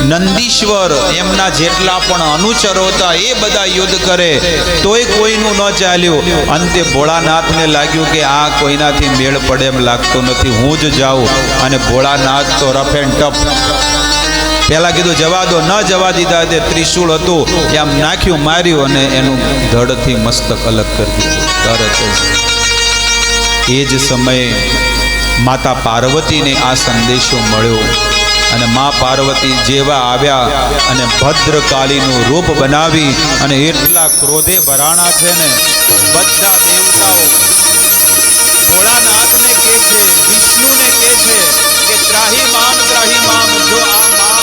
નંદીશ્વર એમના જેટલા પણ અનુચરો હતા એ બધા યુદ્ધ કરે તોય કોઈનું ન ચાલ્યું. અંતે ભોળાનાથને લાગ્યું કે આ કોઈનાથી મેળ પડે એમ લાગતો નથી, હું જ જાઉં. અને ભોળાનાથ તો રફ એન્ડ ટફ, પહેલા કીધું જવા દો, ન જવા દીધા. તે ત્રિશૂળ હતું એ આમ નાખ્યું, માર્યું અને એનું ધડથી મસ્તક અલગ કરી દીધું તરત જ. એ જ સમયે માતા પાર્વતીને આ સંદેશો મળ્યો અને મા પાર્વતી જેવા આવ્યા અને ભદ્રકાલીનું રૂપ બનાવી અને એટલા ક્રોધે ભરાણા છે ને બધા દેવતાઓ ભોળાનાથને કહે છે, વિષ્ણુને કહે છે કે ત્રાહી મામ જો આ મા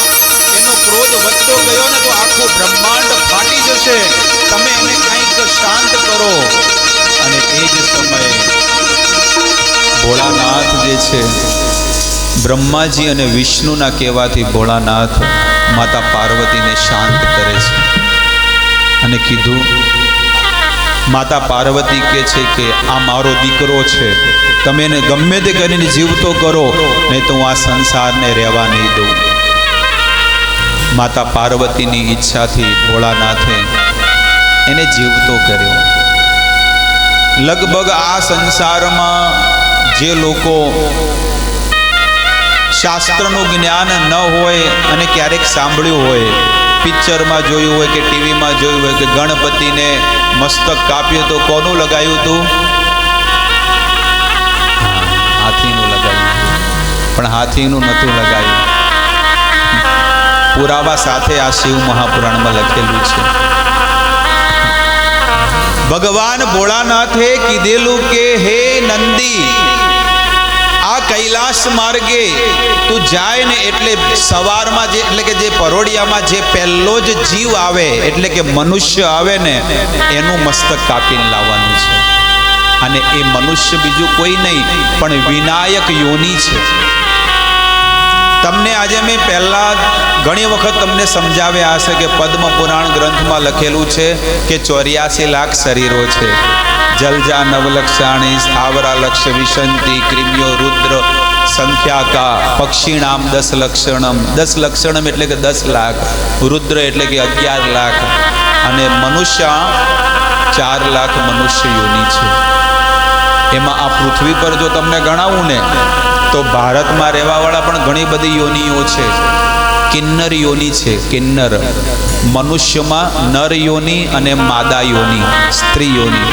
એનો ક્રોધ વધતો ગયો ને તો આખું બ્રહ્માંડ ફાટી જશે, તમે એને કંઈક શાંત કરો. અને એ જ સમયે ભોળાનાથ જે છે, બ્રહ્માજી અને વિષ્ણુના કહેવાથી ભોળાનાથ માતા પાર્વતીને શાંત કરે છે અને કીધું, માતા પાર્વતી કહે છે કે આ મારો દીકરો છે, તમે એને ગમે તે કરીને જીવતો કરો, નહીં તો હું આ સંસારને રહેવા નહીં દઉં. માતા પાર્વતીની ઈચ્છાથી ભોળાનાથે એને જીવતો કર્યો. લગભગ આ સંસારમાં જે લોકો શાસ્ત્રનું જ્ઞાન ન હોય અને ક્યારેક સાંભળ્યું હોય, પિક્ચરમાં જોયું હોય કે ટીવીમાં જોયું હોય કે ગણપતિને મસ્તક કાપ્યું તો કોનું લગાવ્યું હતું? હાથીનું લગાવ્યું હતું. પણ હાથીનું નહોતું લગાવ્યું. પુરાવા સાથે આ શિવ મહાપુરાણમાં લખેલું છે. ભગવાન ભોળાનાથે કીધેલું કે હે નંદી, આ કૈલાસ માર્ગે તું જાય ને એટલે સવારમાં જે એટલે કે જે પરોડિયામાં જે પહેલો જ જીવ આવે એટલે કે મનુષ્ય આવે ને એનું મસ્તક કાપીને લાવવાનું છે. અને એ મનુષ્ય બીજું કોઈ નહીં પણ વિનાયક યોની છે. તમને આજે મેં પહેલાં ઘણી વખત તમને સમજાવ્યા હશે કે પદ્મ પુરાણ ગ્રંથમાં લખેલું છે કે 84 લાખ શરીરો છે. જલજા નવલક્ષાણી સ્થાવરા લક્ષ વિશંતિ ક્રિમ્યો રુદ્ર સંખ્યાકા પક્ષીણામ 10 લક્ષણમ. 10 લક્ષણમ એટલે કે 10 લાખ, રુદ્ર એટલે કે 11 લાખ અને મનુષ્ય 4 લાખ મનુષ્ય યોની છે. એમાં આ પૃથ્વી પર જો તમને ગણાવું ને તો ભારતમાં રહેવાવાળા પણ ઘણી બધી યોનિઓ છે. કિન્નર યોની છે, કિન્નર. મનુષ્યમાં નર યોની અને માદા યોની, સ્ત્રી યોની.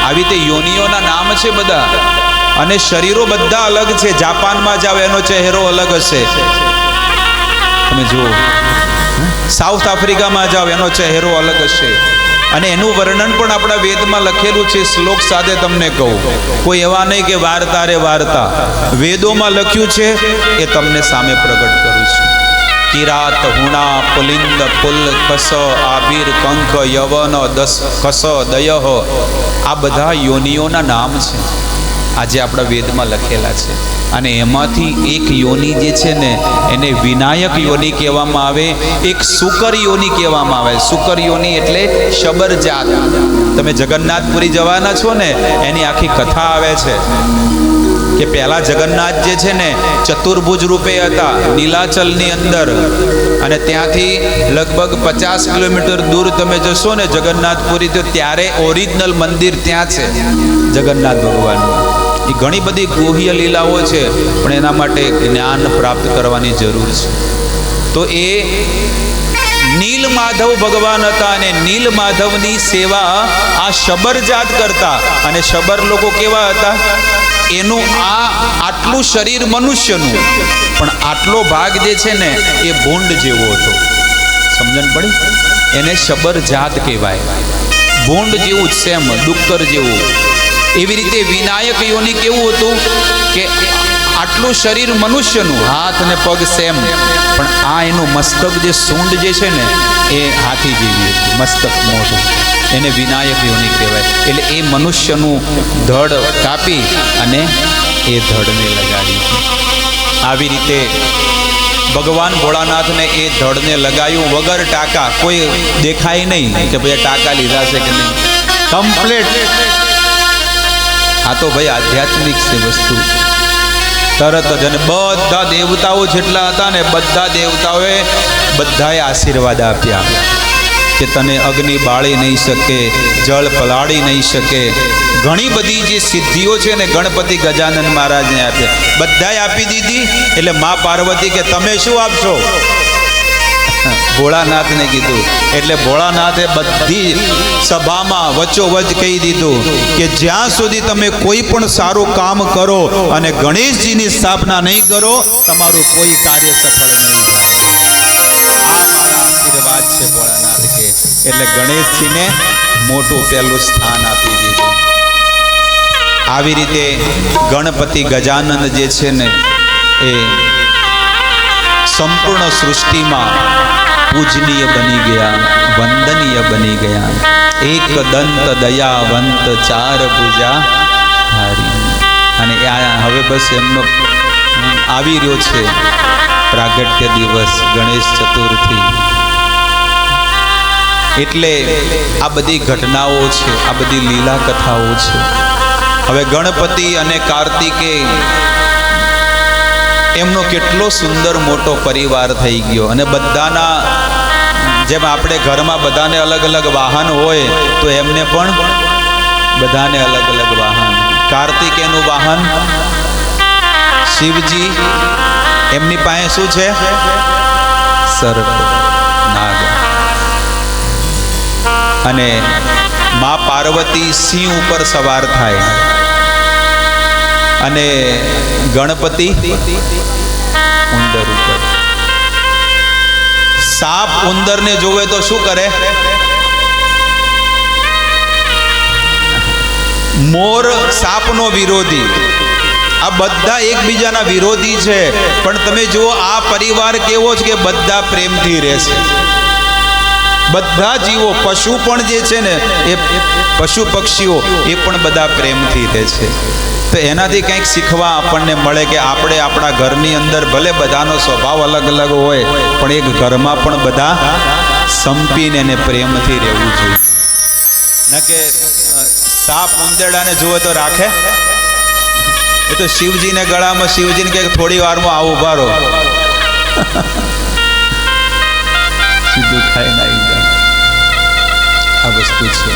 આવી રીતે યોનિઓના નામ છે બધા. અને શરીરો બધા અલગ છે. જાપાનમાં જાઓ એનો ચહેરો અલગ હશે, તમે જુઓ. સાઉથ આફ્રિકામાં જાઓ એનો ચહેરો અલગ હશે. અને એનું વર્ણન પણ આપણા વેદમાં લખેલું છે. શ્લોક સાથે તમને કહું, કોઈ એવા નહીં કે વાર્તા રે વાર્તા. વેદોમાં લખ્યું છે એ તમને સામે પ્રગટ કરું છું. કિરાત હુણા પુલિંદ પુલ કસ આબીર કંક યવન દસ કસ દયહ, આ બધા યોનિઓના નામ છે. આજે આપણા વેદમાં લખેલા છે. અને એમાંથી એક યોની જે છે ને એને વિનાયક યોની કહેવામાં આવે, એક શુકર યોની કહેવામાં આવે. શુકર યોની એટલે શબરજાત. તમે જગન્નાથપુરી જવાના છો ને એની આખી કથા આવે છે કે પહેલા જગન્નાથ જે છે ને ચતુર્ભુજ રૂપે હતા નીલાચલની અંદર. અને ત્યાંથી લગભગ 50 કિલોમીટર દૂર તમે જશો ને જગન્નાથપુરી, તો ત્યારે ઓરિજિનલ મંદિર ત્યાં છે જગન્નાથ ભગવાનનું. એ ઘણી બધી ગુહ્ય લીલાઓ છે પણ એના માટે જ્ઞાન પ્રાપ્ત કરવાની જરૂર છે. તો એ નીલ માધવ ભગવાન હતા અને નીલ માધવની સેવા આ શબરજાત કરતા. અને શબર લોકો કેવા હતા? એનું આટલું શરીર મનુષ્યનું પણ આટલો ભાગ જે છે ને એ ભૂંડ જેવો હતો. સમજણ પડી? એને શબરજાત કહેવાય. ભૂંડ જેવું સેમ, ડુક્કર જેવું. એવી રીતે વિનાયક યોની કેવું હતું કે આટલું શરીર મનુષ્યનું, હાથ અને પગ સેમ, પણ આ એનું મસ્તક જે સૂંઢ જે છે ને એ હાથી જેવી હતી, મસ્તક મોટું. એને વિનાયક યોની કહેવાય. એટલે એ મનુષ્યનું ધડ કાપી અને એ ધડને લગાડી. આવી રીતે ભગવાન ભોળાનાથને એ ધડને લગાવ્યું વગર ટાંકા. કોઈ દેખાય નહીં કે ભાઈ ટાંકા લીધા છે કે નહીં, કમ્પ્લીટ. આ તો ભાઈ આધ્યાત્મિક છે વસ્તુ. તરત જ અને બધા દેવતાઓ જેટલા હતા ને બધા દેવતાઓએ બધાએ આશીર્વાદ આપ્યા કે તને અગ્નિ બાળી નહીં શકે, જળ પલાળી નહીં શકે. ઘણી બધી જે સિદ્ધિઓ છે ને ગણપતિ ગજાનન મહારાજને આપ્યા, બધાએ આપી દીધી. એટલે મા પાર્વતી કે તમે શું આપશો? ભોળાનાથને કીધું. એટલે ભોળાનાથે બધી સભામાં વચ્ચોવચ કહી દીધું કે જ્યાં સુધી તમે કોઈ પણ સારું કામ કરો અને ગણેશજીની સ્થાપના નહીં કરો, તમારું કોઈ કાર્ય સફળ નહીં થાય. આ મારા આશીર્વાદ છે ભોળાનાથ કે. એટલે ગણેશજીને મોટું પહેલું સ્થાન આપી દીધું. આવી રીતે ગણપતિ ગજાનંદ જે છે ને એ સંપૂર્ણ સૃષ્ટિમાં પૂજનીય બની ગયા, વંદનીય બની ગયા. એક દંત દયાવંત ચાર ભુજા હારી. અને હવે બસ એમનો આવી રહ્યો છે પ્રાગટ્ય દિવસ, ગણેશ ચતુર્થી. એટલે આ બધી ઘટનાઓ છે, આ બધી લીલા કથાઓ છે. હવે ગણપતિ અને કાર્તિકેય એમનો કેટલો સુંદર મોટો પરિવાર થઈ ગયો. અને બધાના જેમ આપણે ઘરમાં બધાને અલગ અલગ વાહન હોય, તો એમને પણ બધાને અલગ અલગ વાહન. કાર્તિકેયનું વાહન શિવજી, એમની પાસે શું છે? સર્પ, નાગ. અને માં પાર્વતી સિંહ ઉપર સવાર થાય અને ગણપતિ ઉંદર ઉપર. સાપ ઉંદરને જોવે તો શું કરે? મોર સાપનો વિરોધી. આ બધા એકબીજાના વિરોધી છે, પણ તમે જુઓ આ પરિવાર કેવો છે કે બધા પ્રેમથી રહેશે. બધા જીવો, પશુ પણ જે છે ને એ પશુ પક્ષીઓ એ પણ બધા પ્રેમથી રહે છે. તો એનાથી કંઈક શીખવા આપણને મળે કે આપણે આપણા ઘરની અંદર ભલે બધાનો સ્વભાવ અલગ અલગ હોય, પણ એક ઘરમાં પણ બધા સંપીને અને પ્રેમથી રહેવું જોઈએ. ન કે સાપ ઉંદેડાને જુએ તો રાખે. એ તો શિવજીને ગળામાં શિવજીને કે થોડી વારમાં આવું ઉભા રહો, સીધું ખાઈ નાઈ જાય. આ વસ્તુ છે.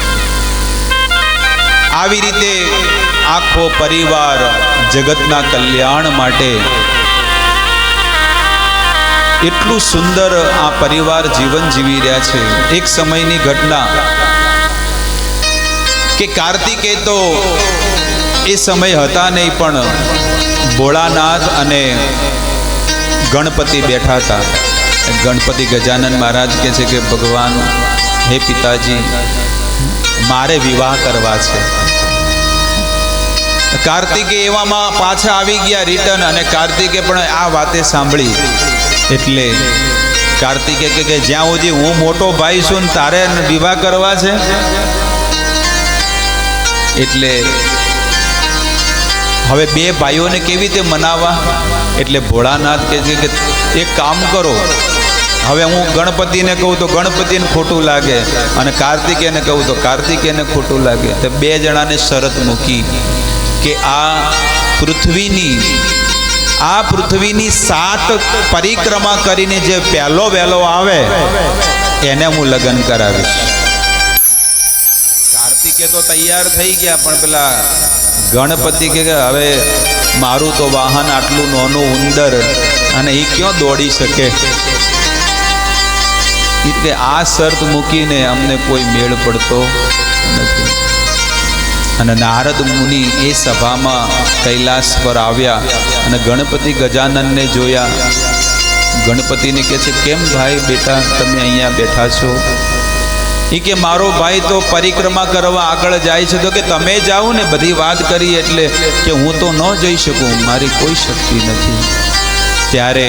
આવી રીતે આખો પરિવાર જગતના કલ્યાણ માટે એટલું સુંદર આ પરિવાર જીવન જીવી રહ્યા છે. એક સમયની ઘટના કે કાર્તિકે તો એ સમય હતા નહીં, પણ ભોળાનાથ અને ગણપતિ બેઠા હતા. ગણપતિ ગજાનન મહારાજ કહે છે કે ભગવાન, હે પિતાજી, મારે વિવાહ કરવા છે. કાર્તિકે એવામાં પાછા આવી ગયા રિટર્ન. અને કાર્તિકે પણ આ વાતે સાંભળી. એટલે કાર્તિકે કે જ્યાં સુધી હું મોટો ભાઈ છું ને તારે વિવાહ કરવા છે, એટલે હવે બે ભાઈઓને કેવી રીતે મનાવવા? એટલે ભોળાનાથ કહે છે કે એક કામ કરો, હવે હું ગણપતિને કહું તો ગણપતિને ખોટું લાગે, અને કાર્તિકેયને કહું તો કાર્તિકેયને ખોટું લાગે. તો બે જણાને શરત મૂકી કે આ પૃથ્વીની 7 પરિક્રમા કરીને જે પહેલો વહેલો આવે એને હું લગ્ન કરાવીશ. કાર્તિકે તો તૈયાર થઈ ગયા, પણ પેલા ગણપતિ કે હવે મારું તો વાહન આટલું નાનું ઉંદર, અને એ ક્યાં દોડી શકે? એટલે આ શરત મૂકીને અમને કોઈ મેળ પડતો નથી. અને નારદ મુનિ એ સભામાં કૈલાસ પર આવ્યા અને ગણપતિ ગજાનનને જોયા. ગણપતિને કહે છે, કેમ ભાઈ બેટા તમે અહીંયા બેઠા છો? એ કે મારો ભાઈ તો પરિક્રમા કરવા આગળ જાય છે. તો કે તમે જાઓ ને, બધી વાત કરી. એટલે કે હું તો ન જઈ શકું, મારી કોઈ શક્તિ નથી. ત્યારે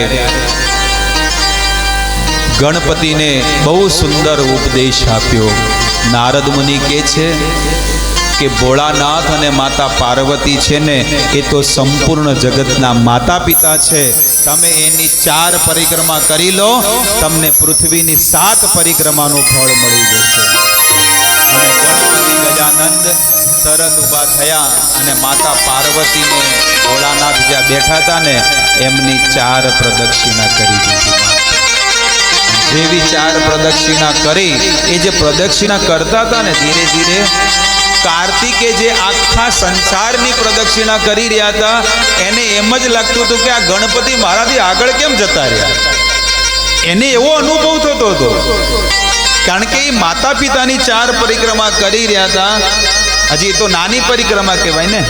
ગણપતિને બહુ સુંદર ઉપદેશ આપ્યો. નારદ મુનિ કહે છે કે ભોળાનાથ અને માતા પાર્વતી છે ને, એ તો સંપૂર્ણ જગતના માતા પિતા છે. તમે એની 4 પરિક્રમા કરી લો, તમને પૃથ્વીની 7 પરિક્રમાનું ફળ મળી જશે. અને ગણપતિ ગજાનંદ તરત ઊભા થયા અને માતા પાર્વતીને ભોળાનાથ જ્યાં બેઠા હતા ને એમની 4 પ્રદક્ષિણા કરી દીધી. જેવી 4 પ્રદક્ષિણા કરી, એ જે પ્રદક્ષિણા કરતા હતા ને, ધીરે ધીરે કાર્તિકે જે આખા સંસારની પ્રદક્ષિણા કરી રહ્યા હતા, એને એમ જ લાગતું હતું કે આ ગણપતિ મારાથી આગળ કેમ જતા રહ્યા. એને એવો અનુભવ થતો હતો, કારણ કે એ માતા પિતાની 4 પરિક્રમા કરી રહ્યા હતા. હજી એ તો નાની પરિક્રમા કહેવાય ને.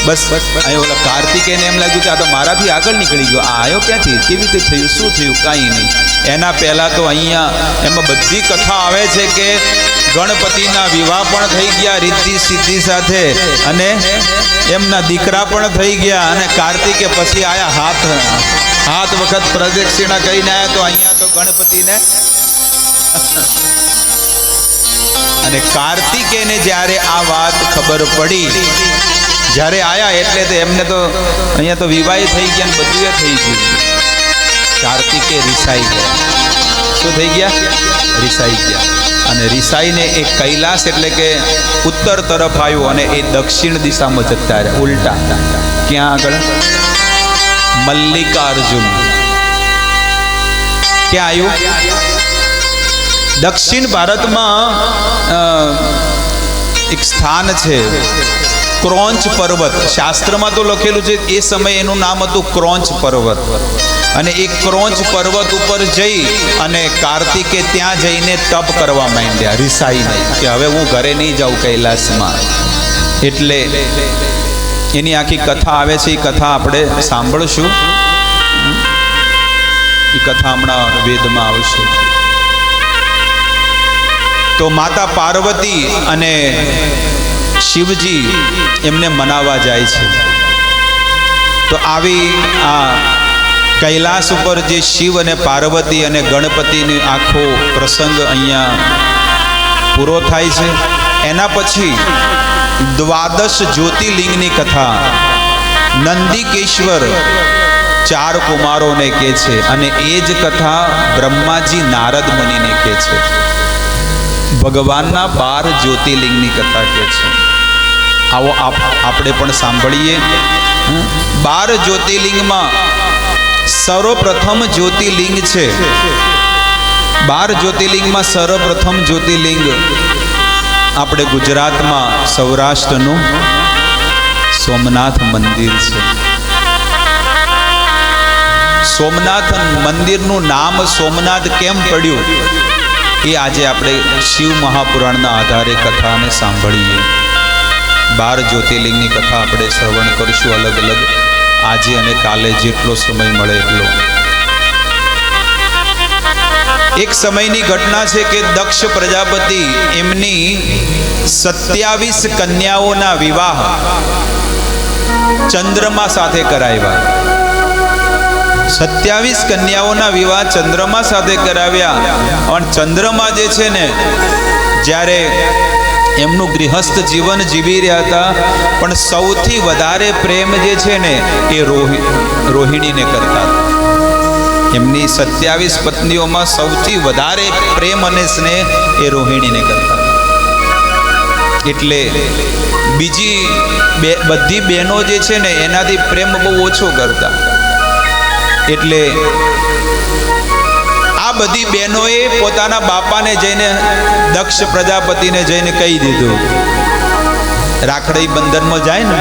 બસ અહીં ઓલા કાર્તિકેયને એમ લાગ્યું કે આ તો મારાથી આગળ નીકળી ગયો, આ આવ્યો ક્યાંથી, કેવી રીતે થયું, શું થયું, કાંઈ નહીં. એના પહેલાં તો અહીંયા એમાં બધી કથા આવે છે કે ગણપતિના વિવાહ પણ થઈ ગયા રીતિ સિદ્ધિ સાથે, અને એમના દીકરા પણ થઈ ગયા, અને કાર્તિકે પછી આયા હાથ વખત પ્રદક્ષિણા કરીને આવ્યા. તો અહીંયા તો ગણપતિને અને કાર્તિકેયને જ્યારે આ વાત ખબર પડી, જ્યારે આયા એટલે તો એમને તો અહીંયા તો વિવાહ થઈ ગયા ને બધું થઈ ગયું. કાર્તિકેય રિસાઈ ગયા. શું થઈ ગયા? રિસાઈ ગયા. અને રિસાઈને એ કૈલાસ એટલે કે ઉત્તર તરફ આવ્યો, અને એ દક્ષિણ દિશામાં જતા રહ્યા, ઉલટા. ક્યાં આગળ? મલ્લિકાર્જુન. ક્યાં આવ્યું? દક્ષિણ ભારતમાં એક સ્થાન છે ક્રોંચ પર્વત. શાસ્ત્રમાં તો લખેલું છે એ સમયે એનું નામ હતું ક્રોંચ પર્વત. અને એ ક્રોંચ પર્વત ઉપર જઈ અને કાર્તિકે ત્યાં જઈને તપ કરવા માંડ્યા, રિસાઈને, કે હવે હું ઘરે નહીં જાઉં કૈલાસમાં. એટલે એની આખી કથા આવે છે. એ કથા આપણે સાંભળશું. એ કથા હમણાં વેદમાં આવશે. તો માતા પાર્વતી અને શિવજી એમને મનાવવા જાય છે. તો આવી આ કૈલાસ ઉપર જે શિવ અને પાર્વતી અને ગણપતિનો આખો પ્રસંગ અહીંયા પૂરો થાય છે. એના પછી 12 જ્યોતિર્લિંગની કથા નંદિકેશ્વર 4 કુમારોને કહે છે, અને એ જ કથા બ્રહ્માજી નારદ મુનિને કહે છે. ભગવાનના 12 જ્યોતિર્લિંગની કથા કહે છે. આવો આપણે પણ સાંભળીએ. 12 જ્યોતિર્લિંગમાં સર્વપ્રથમ જ્યોતિર્લિંગ છે. 12 જ્યોતિર્લિંગમાં સર્વપ્રથમ જ્યોતિર્લિંગ આપણે ગુજરાતમાં સૌરાષ્ટ્રનું સોમનાથ મંદિર છે. સોમનાથ મંદિરનું નામ સોમનાથ કેમ પડ્યું એ આજે આપણે શિવ મહાપુરાણના આધારે કથાને સાંભળીએ. 12 જ્યોતિર્લિંગની કથા આપણે શ્રવણ કરીશું અલગ અલગ, આજે અને કાલે જેટલો સમય મળે એટલો. એક સમયની ઘટના છે કે દક્ષ પ્રજાપતિ એમની 27 કન્યાઓના વિવાહ ચંદ્રમા સાથે કરાવ્યા. 27 કન્યાઓના વિવાહ ચંદ્રમા સાથે કરાવ્યા. અને ચંદ્રમા જે છે ને, જ્યારે એમનું ગૃહસ્થ જીવન જીવી રહ્યા હતા, પણ સૌથી વધારે પ્રેમ જે છે ને એ રોહિણીને કરતા હતા. એમની 27 પત્નીઓમાં સૌથી વધારે પ્રેમ અને સ્નેહ એ રોહિણીને કરતા. એટલે બીજી બધી બહેનો જે છે ને એનાથી પ્રેમ બહુ ઓછો કરતા. એટલે આ બધી બહેનોએ પોતાના બાપાને જઈને, દક્ષ પ્રજાપતિને જઈને કહી દીધું. રાખડી બંધનમાં જાય ને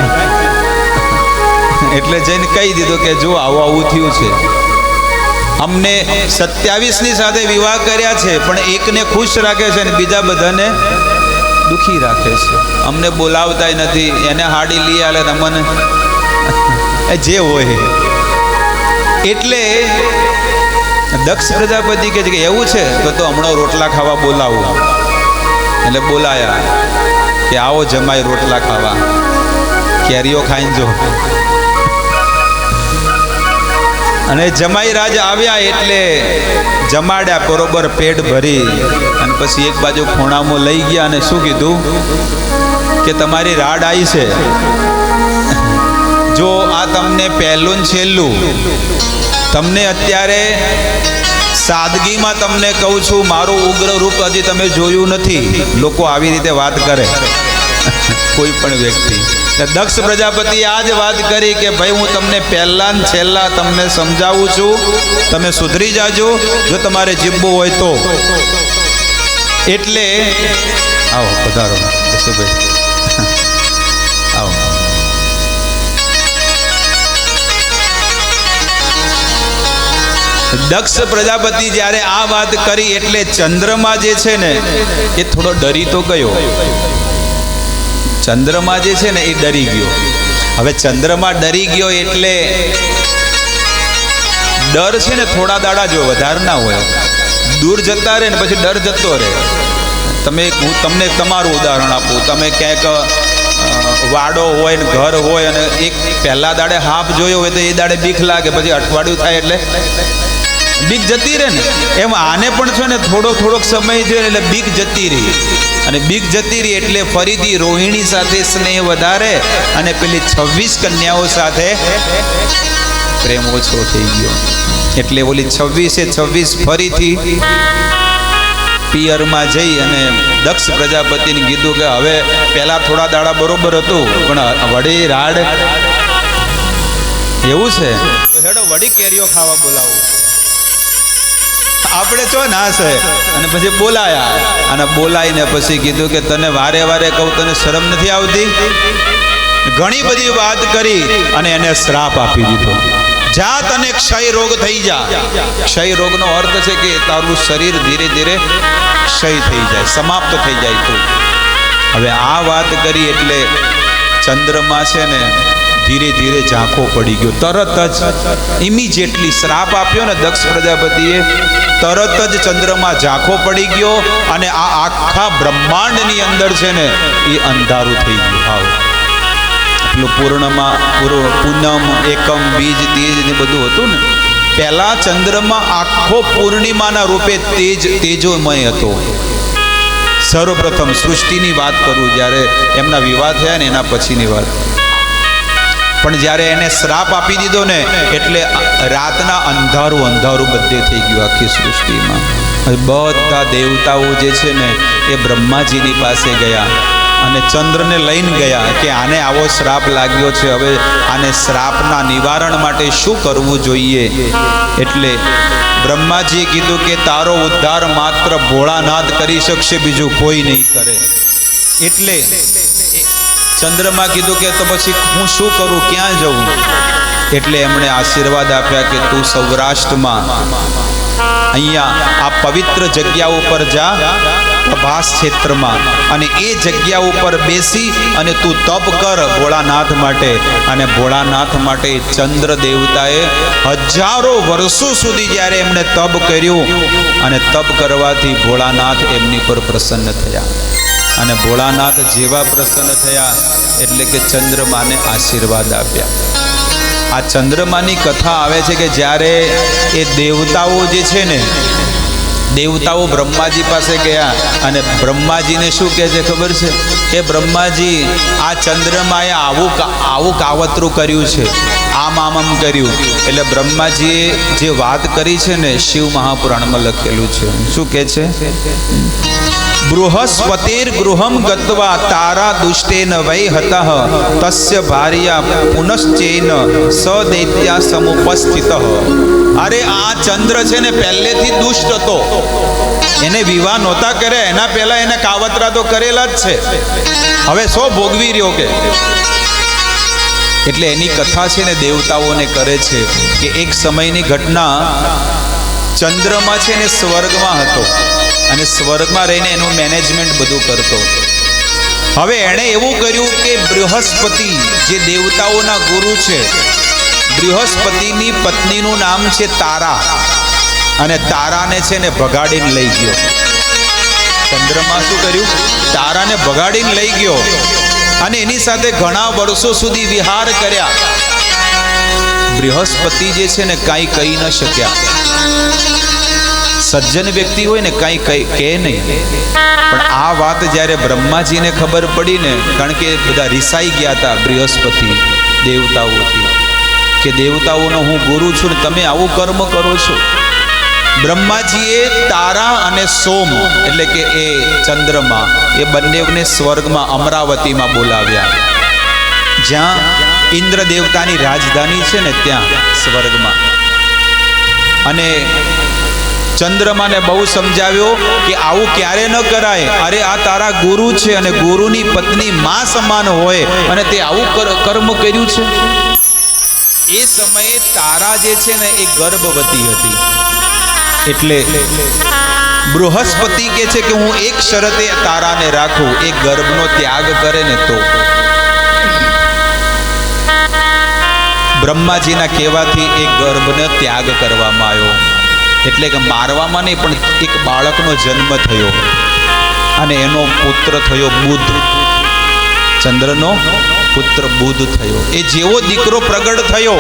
એટલે જઈને કહી દીધું કે જો આવું થયું છે, અમને 27ની સાથે વિવાહ કર્યા છે, પણ એકને ખુશ રાખે છે અને બીજા બધાને દુખી રાખે છે. અમને બોલાવતા નથી, એને હાડી લઈ આલે તમને જે હોય. એટલે દક્ષ પ્રજાપતિ કહે છે કે એવું છે તો હમણાં રોટલા ખાવા બોલાવું. એટલે બોલાયા કે આવો જમાઈ રોટલા ખાવા, કેરીઓ ખાઈને જો. અને જમાઈ રાજ આવ્યા એટલે જમાડ્યા બરોબર પેટ ભરી. અને પછી એક બાજુ ખૂણામાં લઈ ગયા અને શું કીધું કે તમારી રાડ આવી છે, જો આ તમને પહેલું ને છેલ્લું, તમને અત્યારે સાદગીમાં તમને કહું છું, મારું ઉગ્ર રૂપ હજી તમે જોયું નથી. લોકો આવી રીતે વાત કરે કોઈ પણ વ્યક્તિ. દક્ષ પ્રજાપતિએ આ જ વાત કરી કે ભાઈ હું તમને પહેલા ને છેલ્લા તમને સમજાવું છું, તમે સુધરી જાજો જો તમારે જીવવું હોય તો. એટલે આવો પધારો જસુભાઈ, આવો. દક્ષ પ્રજાપતિ જ્યારે આ વાત કરી એટલે ચંદ્રમા જે છે ને એ થોડો ડરી તો ગયો. ચંદ્રમા જે છે ને એ ડરી ગયો. હવે ચંદ્રમા ડરી ગયો એટલે ડર છે ને થોડા દાડા જો વધારે ના હોય, દૂર જતા રહે ને પછી ડર જતો રહે. હું તમને તમારું ઉદાહરણ આપું. તમે ક્યાંક વાડો હોય ને ઘર હોય અને એક પહેલા દાડે હાફ જોયો હોય તો એ દાડે બીક લાગે, પછી અઠવાડિયું થાય એટલે બીક જતી રહે ને એમ આને પણ છે ને થોડોક સમય છે એટલે બીક જતી રહી. અને બીક જતી રહી એટલે ફરીથી રોહિણી સાથે સ્નેહ વધારે અને પેલી 26 કન્યાઓ સાથે પ્રેમ ઓછો થઈ ગયો. એટલે ઓલી 26 ફરીથી પિયરમાં જઈ અને દક્ષ પ્રજાપતિને કીધું કે હવે પહેલા થોડા દાડા બરોબર હતું પણ વળી રાડ એવું છે તો હેડો વળી કેરીઓ ખાવા બોલાવું. આપણે ચો ના છે. અને પછી બોલાયા અને બોલાવીને પછી કીધું કે તને વારે વારે કહું તને શરમ નથી આવતી. ઘણી બધી વાત કરી અને એને શ્રાપ આપી દીધો. જા તને ક્ષય રોગ થઈ જા. ક્ષય રોગનો અર્થ છે કે તારું શરીર ધીરે ધીરે ક્ષય થઈ જાય, સમાપ્ત થઈ જાય તું. હવે આ વાત કરી એટલે ચંદ્રમા છે ને ધીરે ધીરે ઝાંખો પડી ગયો. તરત જ ઇમિડિયેટલી શ્રાપ આપ્યો ને દક્ષ પ્રજાપતિએ, તરત જ ચંદ્રમા ઝાંખો પડી ગયો અને આ આખા બ્રહ્માંડની અંદર છે ને એ અંધારું થઈ ગયું. હાવ પૂનમ એકમ બીજ તેજ ને બધું હતું ને. પહેલા ચંદ્રમાં આખો પૂર્ણિમાના રૂપે તેજોમય હતો. સર્વપ્રથમ સૃષ્ટિની વાત કરું, જ્યારે એમના વિવાહ થયા ને એના પછીની વાત. પણ જ્યારે એને શ્રાપ આપી દીધો ને એટલે રાતના અંધારું બધે થઈ ગયું આખી સૃષ્ટિમાં. બધા દેવતાઓ જે છે ને એ બ્રહ્માજીની પાસે ગયા અને ચંદ્રને લઈને ગયા કે આને આવો શ્રાપ લાગ્યો છે, હવે આને શ્રાપના નિવારણ માટે શું કરવું જોઈએ. એટલે બ્રહ્માજીએ કીધું કે તારો ઉદ્ધાર માત્ર ભોળાનાથ કરી શકશે, બીજું કોઈ નહીં કરે. એટલે ચંદ્રમાં કીધું કે તો પછી હું શું કરું, ક્યાં જવું. એટલે એમણે આશીર્વાદ આપ્યા કે તું સૌરાષ્ટ્રમાં અહીંયા આ પવિત્ર જગ્યા ઉપર જા, પ્રભાસ ક્ષેત્રમાં, અને એ જગ્યા ઉપર બેસી અને તું તપ કર ભોળાનાથ માટે. અને ભોળાનાથ માટે ચંદ્ર દેવતાએ હજારો વર્ષો સુધી જ્યારે એમણે તપ કર્યું અને તપ કરવાથી ભોળાનાથ એમની પર પ્રસન્ન થયા. અને ભોળાનાથ જેવા પ્રસન્ન થયા એટલે કે ચંદ્રમાને આશીર્વાદ આપ્યા. આ ચંદ્રમાની કથા આવે છે કે જ્યારે એ દેવતાઓ જે છે ને, દેવતાઓ બ્રહ્માજી પાસે ગયા અને બ્રહ્માજીને શું કહે છે ખબર છે કે બ્રહ્માજી આ ચંદ્રમાએ આવું કાવતરું કર્યું છે, આમ કર્યું. એટલે બ્રહ્માજીએ જે વાત કરી છે ને શિવ મહાપુરાણમાં લખેલું છે. શું કહે છે? બૃહસ્પતિર ગૃહમ ગત્વા તારા દુષ્ટેન વૈ હતઃ તસ્ય ભાર્યા પુનશ્ચેન સદૈત્યા સમુપસ્થિતઃ. અરે આ ચંદ્ર છે ને પહેલેથી દુષ્ટ હતો, એને વિવાહ નહોતા કર્યા, એના પહેલા એને કાવતરા તો કરેલા જ છે, હવે સો ભોગવી રહ્યો કે. એટલે એની કથા છે ને દેવતાઓને કરે છે કે એક સમયની ઘટના, ચંદ્રમા છે ને સ્વર્ગમાં હતો અને સ્વર્ગમાં રહીને એનું મેનેજમેન્ટ બધું કરતો. હવે એણે એવું કર્યું કે બૃહસ્પતિ જે દેવતાઓના ગુરુ છે, બૃહસ્પતિની પત્નીનું નામ છે તારા, અને તારાને છે ને ભગાડીને લઈ ગયો. ચંદ્રમા શું કર્યું? તારાને ભગાડીને લઈ ગયો અને એની સાથે ઘણા વર્ષો સુધી વિહાર કર્યા. બૃહસ્પતિ જે છે ને કાંઈ કહી ન શક્યા. સજ્જન વ્યક્તિ હોય ને કાંઈ કહે નહીં. પણ આ વાત જ્યારે બ્રહ્માજીને ખબર પડી ને, કારણ કે બધા રિસાઈ ગયા હતા બૃહસ્પતિ દેવતાઓથી કે દેવતાઓનો હું ગુરુ છું ને તમે આવું કર્મ કરો છો. બ્રહ્માજીએ તારા અને સોમ એટલે કે એ ચંદ્રમા એ બંનેને સ્વર્ગમાં અમરાવતીમાં બોલાવ્યા, જ્યાં ઇન્દ્ર દેવતાની રાજધાની છે ને ત્યાં સ્વર્ગમાં. અને ચંદ્રમાને બહુ સમજાવ્યો કે આવું ક્યારે ન કરાય. અરે આ તારા ગુરુ છે અને ગુરુની પત્ની માં સમાન હોય અને તે આવું કર્મ કર્યું છે. એ સમયે તારા જે છે ને એ ગર્ભવતી હતી, એટલે બૃહસ્પતિ કે છે કે હું એક શરતે તારાને રાખું, એ ગર્ભનો ત્યાગ કરે ને તો. બ્રહ્માજીના કહેવાથી એ ગર્ભનો ત્યાગ કરવામાં આવ્યો, એટલે કે મારવામાં નહીં પણ એક બાળકનો જન્મ થયો અને એનો પુત્ર થયો બુધ, ચંદ્રનો પુત્ર બુધ થયો. એ જેવો દીકરો પ્રગટ થયો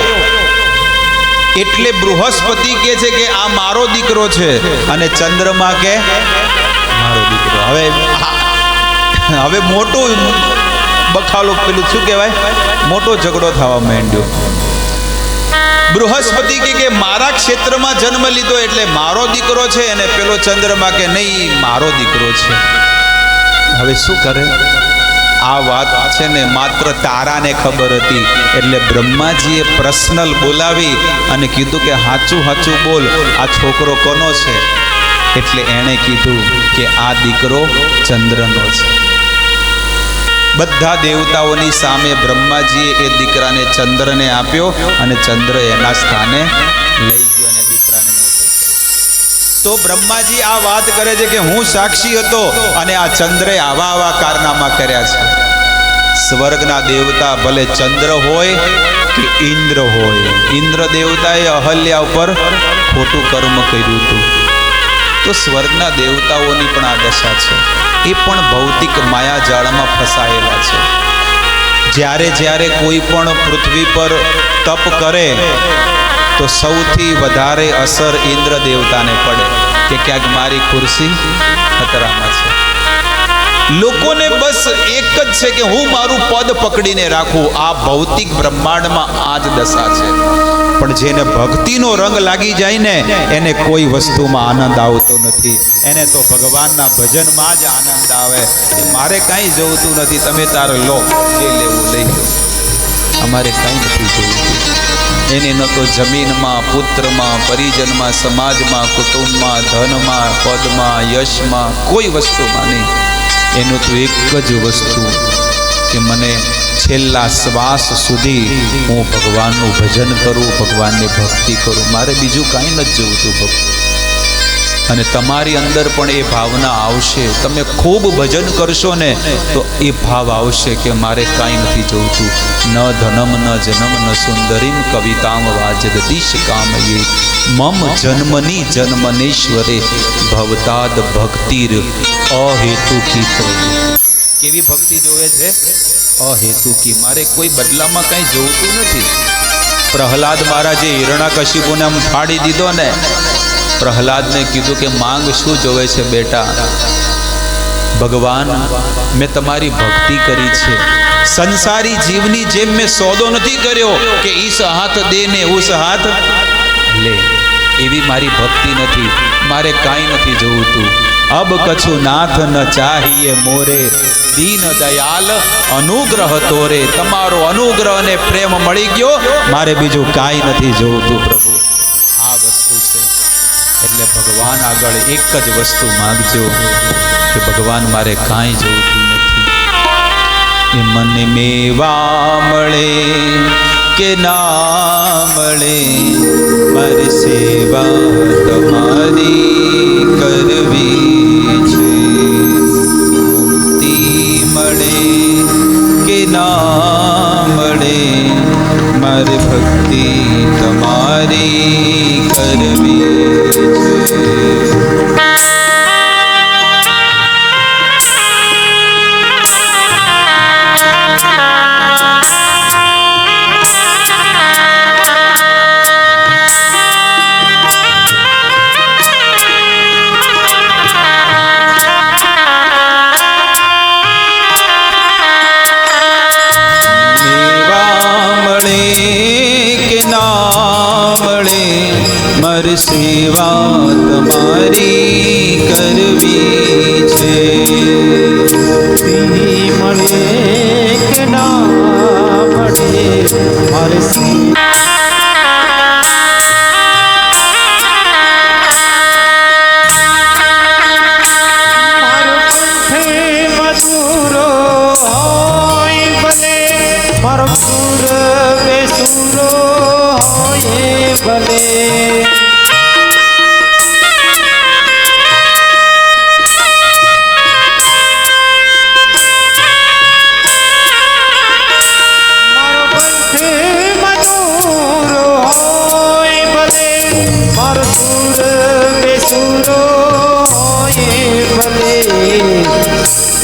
એટલે બૃહસ્પતિ કહે છે કે આ મારો દીકરો છે, અને ચંદ્રમા કે મારો દીકરો. હવે મોટો બખાલો, પેલું શું કહેવાય, મોટો ઝઘડો થવા માંડ્યો. બૃહસ્પતિ કે મારા ક્ષેત્રમાં જન્મ લીધો એટલે મારો દીકરો છે, અને પેલો ચંદ્રમા કે નહીં મારો દીકરો છે. હવે શું કરે? આ વાત છે ને માત્ર તારાને ખબર હતી, એટલે બ્રહ્માજીએ પર્સનલ બોલાવી અને કીધું કે હાચું હાચું બોલ, આ છોકરો કોનો છે? એટલે એણે કીધું કે આ દીકરો ચંદ્રનો છે. બધા દેવતાઓની સામે બ્રહ્માજીએ એ દીકરાને ચંદ્રને આપ્યો અને ચંદ્ર એના સ્થાને લઈ ગયો અને દીકરાને મોટો કર્યો. તો બ્રહ્માજી આ વાત કરે છે કે હું સાક્ષી હતો અને આ ચંદ્રે આવા કારનામા કર્યા છે. સ્વર્ગના દેવતા ભલે ચંદ્ર હોય કે ઇન્દ્ર હોય, ઇન્દ્ર દેવતાએ અહલ્યા ઉપર ખોટું કર્મ કર્યું હતું, તો સ્વર્ગના દેવતાઓની પણ આ દશા છે. એ પણ ભૌતિક માયાજાળમાં ફસાયેલા છે. જ્યારે કોઈ પણ પૃથ્વી પર તપ કરે તો સૌથી વધારે અસર ઇન્દ્ર દેવતાને પડે કે ક્યાંક મારી ખુરશી ખતરામાં છે. લોકોને બસ એક જ છે કે હું મારું પદ પકડીને રાખું. આ ભૌતિક બ્રહ્માંડમાં આ જ દશા છે. પણ જેને ભક્તિનો રંગ લાગી જાય ને એને કોઈ વસ્તુમાં આનંદ આવતો નથી. એને તો ભગવાનના ભજનમાં જ આનંદ આવે. મારે કાંઈ જોઈતું નથી, તમે તારે લો, જે લેવું લઈ લો, અમારે કાંઈ નથી જોઈતું. એને ન તો જમીનમાં, પુત્રમાં, પરિજનમાં, સમાજમાં, કુટુંબમાં, ધનમાં, પદમાં, યશમાં, કોઈ વસ્તુમાં નહીં. એનું તો એક જ વસ્તુ કે મને છેલ્લા શ્વાસ સુધી હું ભગવાનનું ભજન કરું, ભગવાનની ભક્તિ કરું, મારે બીજું કાંઈ નથી જોઈતું ભક્તિ. અને તમારી અંદર પણ એ ભાવના આવશે. તમે ખૂબ ભજન કરશો ને તો એ ભાવ આવશે કે મારે કાંઈ નથી જોઈતું. ન ધનમ ન જનમ ન સુંદરીમ કવિતામ વા જગદીશ કામયે મમ જન્મની જન્મનેશ્વરે ભવતાદ ભક્તિર અહેતુકી. કેવી ભક્તિ જોવે છે? અહેતુકી. મારે કોઈ બદલામાં કાંઈ જોઈતું નથી. પ્રહલાદ મહારાજે હિરણ્યકશિપુને આમ ફાડી દીધો ને, પ્રહલાદને કીધું કે માંગ શું જોવે છે બેટા? ભગવાન, મેં તમારી ભક્તિ કરી છે. સંસારી જીવની જેમ મેં સોદો નથી કર્યો કે ઈસ હાથ દે ને ઉસ હાથ લે. એવી મારી ભક્તિ નથી. મારે કાંઈ નથી જોઈતું. અબ કછુ નાથ ન ચાહીએ મોરે, દીન દયાલ અનુગ્રહ તોરે. તમારો અનુગ્રહ અને પ્રેમ મળી ગયો, મારે બીજું કાંઈ નથી જોઈતું પ્રભુ. આ વસ્તુ છે. એટલે ભગવાન આગળ એક જ વસ્તુ માંગજો કે ભગવાન મારે કાંઈ જોઈતું નથી. એ મને મેવા મળે કે ના મળે, મારી સેવા તમારી કરવી છે. મુક્તિ મળે કે ના મળે, મારી ભક્તિ તમારી કરવી છે. સેવા તમારી કરવી છે. મળે કે ના મળે, મારે મધુરો હોય ભલે, મારો સુર બેસુરો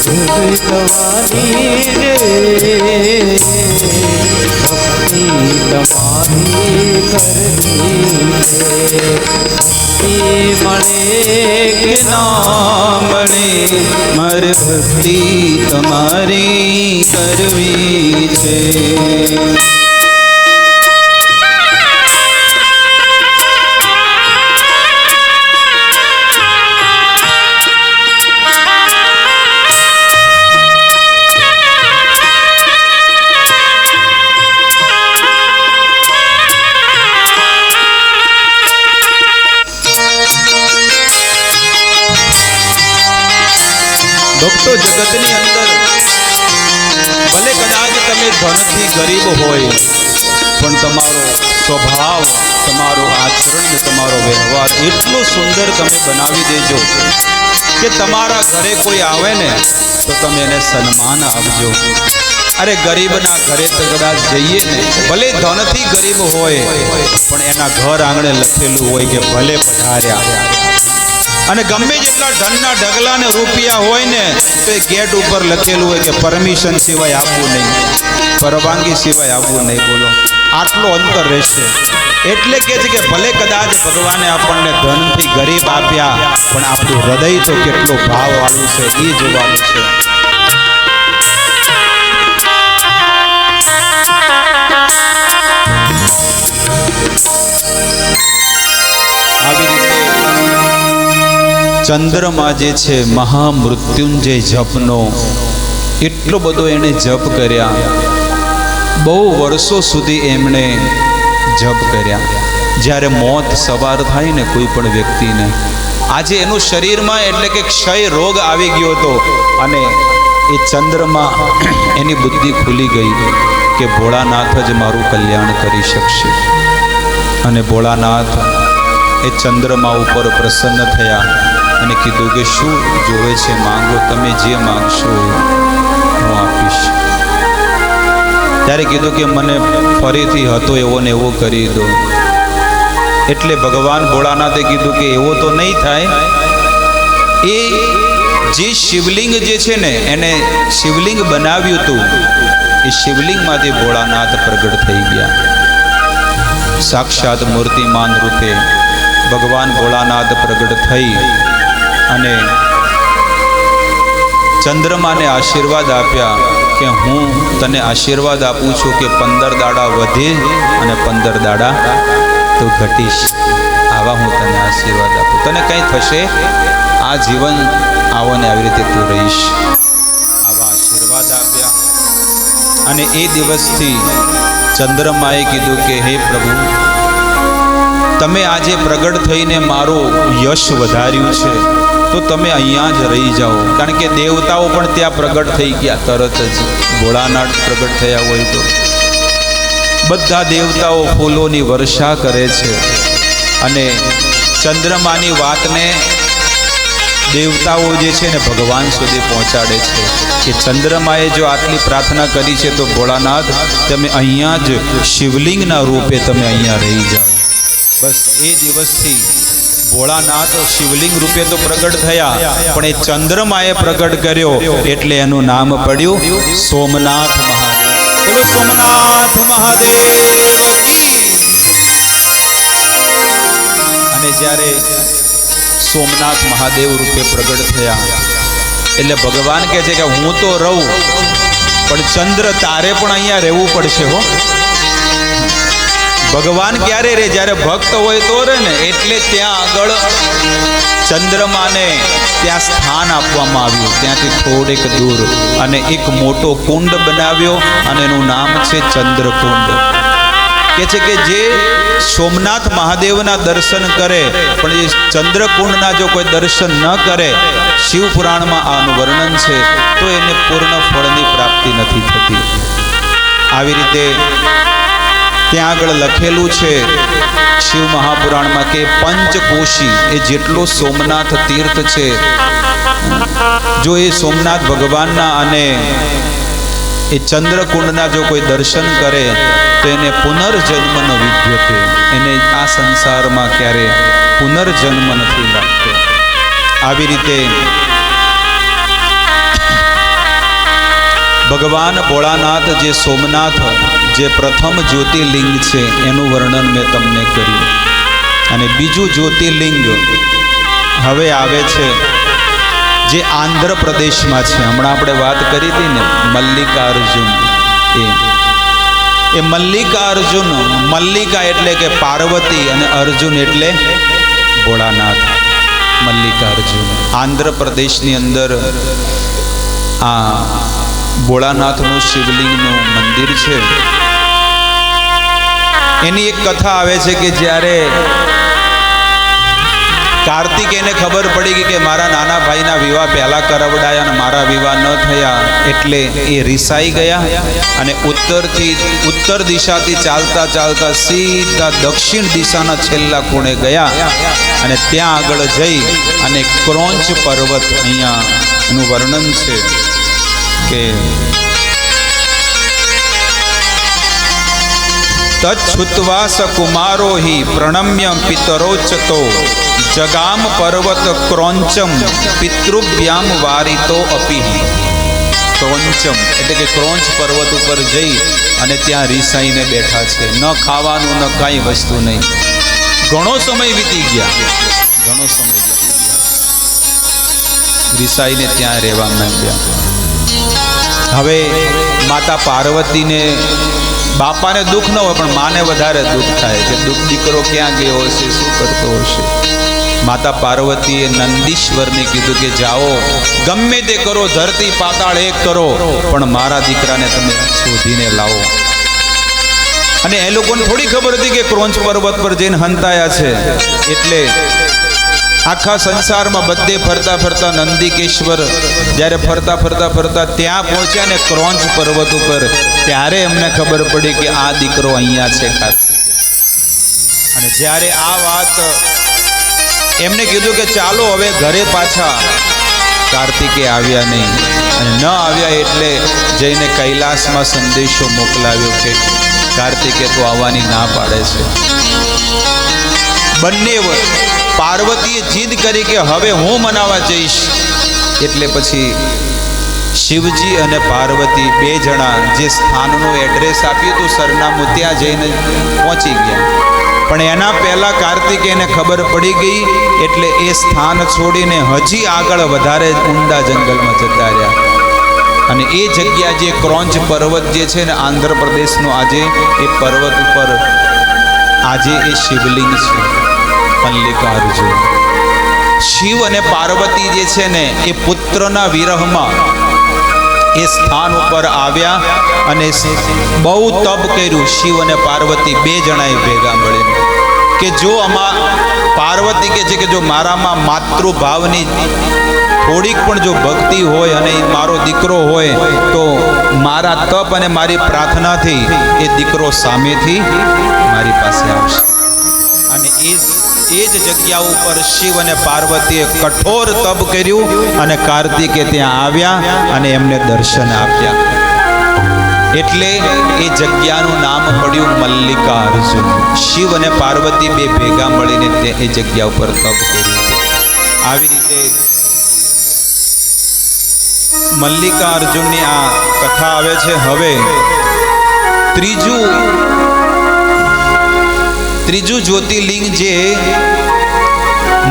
તમારી રે ભક્તિ તમારી કરવી છે મળે કે ના મળે મારે ભક્તિ તમારી કરવી છે. ભક્તો, જગતની અંદર ભલે કદાચ તમે ધનથી ગરીબ હોય, પણ તમારો સ્વભાવ, તમારો આચરણ, તમારો વ્યવહાર એટલો સુંદર તમે બનાવી દેજો કે તમારા ઘરે કોઈ આવે ને તો તમે એને સન્માન આપજો. અરે ગરીબના ઘરે તો કદાચ જઈએ ને, ભલે ધનથી ગરીબ હોય પણ એના ઘર આંગણે લખેલું હોય કે ભલે પધાર્યા. અને ગમે જેટલા ધનના ઢગલા ને રૂપિયા હોય ને તો એ ગેટ ઉપર લખેલું હોય કે પરમિશન સિવાય આપવું નહીં, પરવાનગી સિવાય આપવું નહીં. બોલો, આટલો અંતર રહેશે. એટલે કે છે કે ભલે કદાચ ભગવાને આપણને ધનથી ગરીબ આપ્યા, પણ આપણું હૃદય તો કેટલું ભાવવાળું છે એ જોવાનું છે. આવી રીતે ચંદ્રમાં જે છે મહામૃત્યુંજય જપનો એટલો બધો એણે જપ કર્યા, બહુ વર્ષો સુધી એમણે જપ કર્યા. જ્યારે મોત સવાર થાય ને કોઈ પણ વ્યક્તિને, આજે એનું શરીરમાં એટલે કે ક્ષય રોગ આવી ગયો હતો અને એ ચંદ્રમાં એની બુદ્ધિ ખુલી ગઈ કે ભોળાનાથ જ મારું કલ્યાણ કરી શકશે. અને ભોળાનાથ એ ચંદ્રમા ઉપર પ્રસન્ન થયા અને કીધું કે શું જોવે છે, માંગો, તમે જે માંગશો હું આપીશ. ત્યારે કીધું કે મને ફરીથી હતો એવો ને એવો કરી દો. એટલે ભગવાન ભોળાનાથે કીધું કે એવો તો નહીં થાય. એ જે શિવલિંગ જે છે ને, એને શિવલિંગ બનાવ્યું હતું, એ શિવલિંગમાંથી ભોળાનાથ પ્રગટ થઈ ગયા. સાક્ષાત મૂર્તિમાન રૂપે ભગવાન ભોળાનાથ પ્રગટ થઈ અને ચંદ્રમાને આશીર્વાદ આપ્યા કે હું તને આશીર્વાદ આપું છું કે 15 દાડા વધે અને 15 દાડા તો ઘટીશ. આવા હું તને આશીર્વાદ આપું. તને કંઈ થશે, આ જીવન આવો ને આવી રીતે તું રહીશ. આવા આશીર્વાદ આપ્યા. અને એ દિવસથી ચંદ્રમાએ કીધું કે હે પ્રભુ, તમે આજે પ્રગટ થઈને મારો યશ વધાર્યું છે તો તમે અહીંયા જ રહી જાઓ. કારણ કે દેવતાઓ પણ ત્યાં પ્રગટ થઈ ગયા તરત જ. ભોળાનાથ પ્રગટ થયા હોય તો બધા દેવતાઓ ફૂલોની વર્ષા કરે છે અને ચંદ્રમાની વાતને દેવતાઓ જે છે ને ભગવાન સુધી પહોંચાડે છે કે ચંદ્રમાએ જો આટલી પ્રાર્થના કરી છે તો ભોળાનાથ તમે અહીંયા જ શિવલિંગના રૂપે તમે અહીંયા રહી જાઓ. બસ એ દિવસથી ભોળાનાથ શિવલિંગ રૂપે તો પ્રગટ થયા, પણ એ ચંદ્રમાએ પ્રગટ કર્યો એટલે એનું નામ પડ્યું સોમનાથ મહાદેવ. બોલો સોમનાથ મહાદેવ. અને જ્યારે સોમનાથ મહાદેવ રૂપે પ્રગટ થયા એટલે ભગવાન કહે છે કે હું તો રહું, પણ ચંદ્ર તારે પણ અહીંયા રહેવું પડશે હો. ભગવાન ક્યારે રહે? જ્યારે ભક્ત હોય તો રહે ને. એટલે ત્યાં આગળ ચંદ્રમાને ત્યાં સ્થાન આપવામાં આવ્યું, ત્યાંથી થોડેક દૂર, અને એક મોટો કુંડ બનાવ્યો અને એનું નામ છે ચંદ્રકુંડ. કે છે કે જે સોમનાથ મહાદેવના દર્શન કરે પણ એ ચંદ્રકુંડના જો કોઈ દર્શન ન કરે, શિવ પુરાણમાં આનું વર્ણન છે, તો એને પૂર્ણ ફળની પ્રાપ્તિ નથી થતી. આવી રીતે ત્યાં આગળ લખેલું છે શિવ મહાપુરાણમાં કે પંચકોશી એ જેટલો સોમનાથ તીર્થ છે, જો એ સોમનાથ ભગવાનના અને એ ચંદ્રકુંડના જો કોઈ દર્શન કરે તો એને પુનર્જન્મ ન વિદ્યતે, એને આ સંસારમાં ક્યારે પુનર્જન્મ નથી લાગતો. આવી રીતે ભગવાન ભોળાનાથ જે સોમનાથ જે પ્રથમ જ્યોતિર્લિંગ છે એનું વર્ણન મેં તમને કર્યું. અને બીજું જ્યોતિર્લિંગ હવે આવે છે જે આંધ્રપ્રદેશમાં છે. હમણાં આપણે વાત કરી હતી ને મલ્લિકાર્જુન. એ મલ્લિકાર્જુન, મલ્લિકા એટલે કે પાર્વતી અને અર્જુન એટલે ભોળાનાથ. મલ્લિકાર્જુન આંધ્રપ્રદેશની અંદર આ ભોળાનાથનું શિવલિંગનું મંદિર છે. એની એક કથા આવે છે કે જ્યારે કાર્તિકેયને ખબર પડી ગઈ કે મારા નાના ભાઈના વિવાહ પહેલા કરાવડાયા અને મારા વિવાહ ન થયા, એટલે એ રિસાઈ ગયા અને ઉત્તર દિશાથી ચાલતા ચાલતા સીધા દક્ષિણ દિશાના છેલ્લા ખૂણે ગયા અને ત્યાં આગળ જઈ અને ક્રોંચ પર્વત, અહીંયા એનું વર્ણન છે કે તચ્છુત્વા સ કુમારો હિ પ્રણમ્ય પિતરોચતો જગામ પર્વત ક્રોંચમ પિતૃભ્યામ વારિતો અપી. ક્રોંચમ એટલે કે ક્રોંચ પર્વત ઉપર જઈ અને ત્યાં રીસાઈને બેઠા છે. ન ખાવાનું ન કાંઈ વસ્તુ નહીં. ઘણો સમય વીતી ગયા, રીસાઈને ત્યાં રહેવા માંડ્યા. હવે માતા પાર્વતીને, બાપાને દુઃખ ન હોય પણ માને વધારે દુઃખ થાય કે દીકરો ક્યાં ગયો હશે, શું કરતો હશે. માતા પાર્વતીએ નંદીશ્વરને કીધું કે જાઓ ગમે તે કરો, ધરતી પાતાળ એક કરો, પણ મારા દીકરાને તમે શોધીને લાવો. અને એ લોકોને થોડી ખબર હતી કે ક્રોંચ પર્વત પર જઈને હંતાયા છે. એટલે આખા સંસારમાં બધે ફરતા ફરતા નંદીકેશ્વર જ્યારે ફરતા ત્યાં પહોંચ્યા ને ક્રોંચ પર્વત ઉપર, ત્યારે એમને ખબર પડી કે આ દીકરો અહીંયા છે કાર્તિકે. અને જ્યારે આ વાત એમને કીધું કે ચાલો હવે ઘરે પાછા, કાર્તિકે આવ્યા નહીં. અને ન આવ્યા એટલે જઈને કૈલાસમાં સંદેશો મોકલાવ્યો કે કાર્તિકે તો આવવાની ના પાડે છે. બંને પાર્વતીએ જીદ કરી કે હવે હું મનાવવા જઈશ. એટલે પછી શિવજી અને પાર્વતી બે જણા જે સ્થાનનું એડ્રેસ આપ્યું હતું, સરનામું, ત્યાં જઈને પહોંચી ગયા. પણ એના પહેલા કાર્તિકેયને ખબર પડી ગઈ એટલે એ સ્થાન છોડીને હજી આગળ વધારે ઊંડા જંગલમાં જતા રહ્યા. અને એ જગ્યા જે ક્રોંચ પર્વત જે છે ને આંધ્રપ્રદેશનો, આજે એ પર્વત ઉપર આજે એ શિવલિંગ છે મલ્લિકાર્જુન. શિવ અને પાર્વતી જે છે ને એ પુત્રના વિરહમાં એ સ્થાન ઉપર આવ્યા અને બહુ તપ કર્યું. શિવ અને પાર્વતી બે જણાએ ભેગા મળીને કે જો પાર્વતી કે છે કે જો મારામાં માતૃભાવની થોડીક પણ જો ભક્તિ હોય અને મારો દીકરો હોય તો મારા તપ અને મારી પ્રાર્થનાથી એ દીકરો સામેથી મારી પાસે આવશે. અને એ જ જગ્યા ઉપર શિવ અને પાર્વતીએ કઠોર તપ કર્યું અને કાર્તિકે ત્યાં આવ્યા અને એમને દર્શન આપ્યા. એટલે એ જગ્યાનું નામ પડ્યું મલ્લિકાર્જુન. શિવ અને પાર્વતી બે ભેગા મળીને એ જગ્યા ઉપર તપ કર્યું. આવી રીતે મલ્લિકાર્જુનની આ કથા આવે છે. હવે ત્રીજું જ્યોતિર્લિંગ જે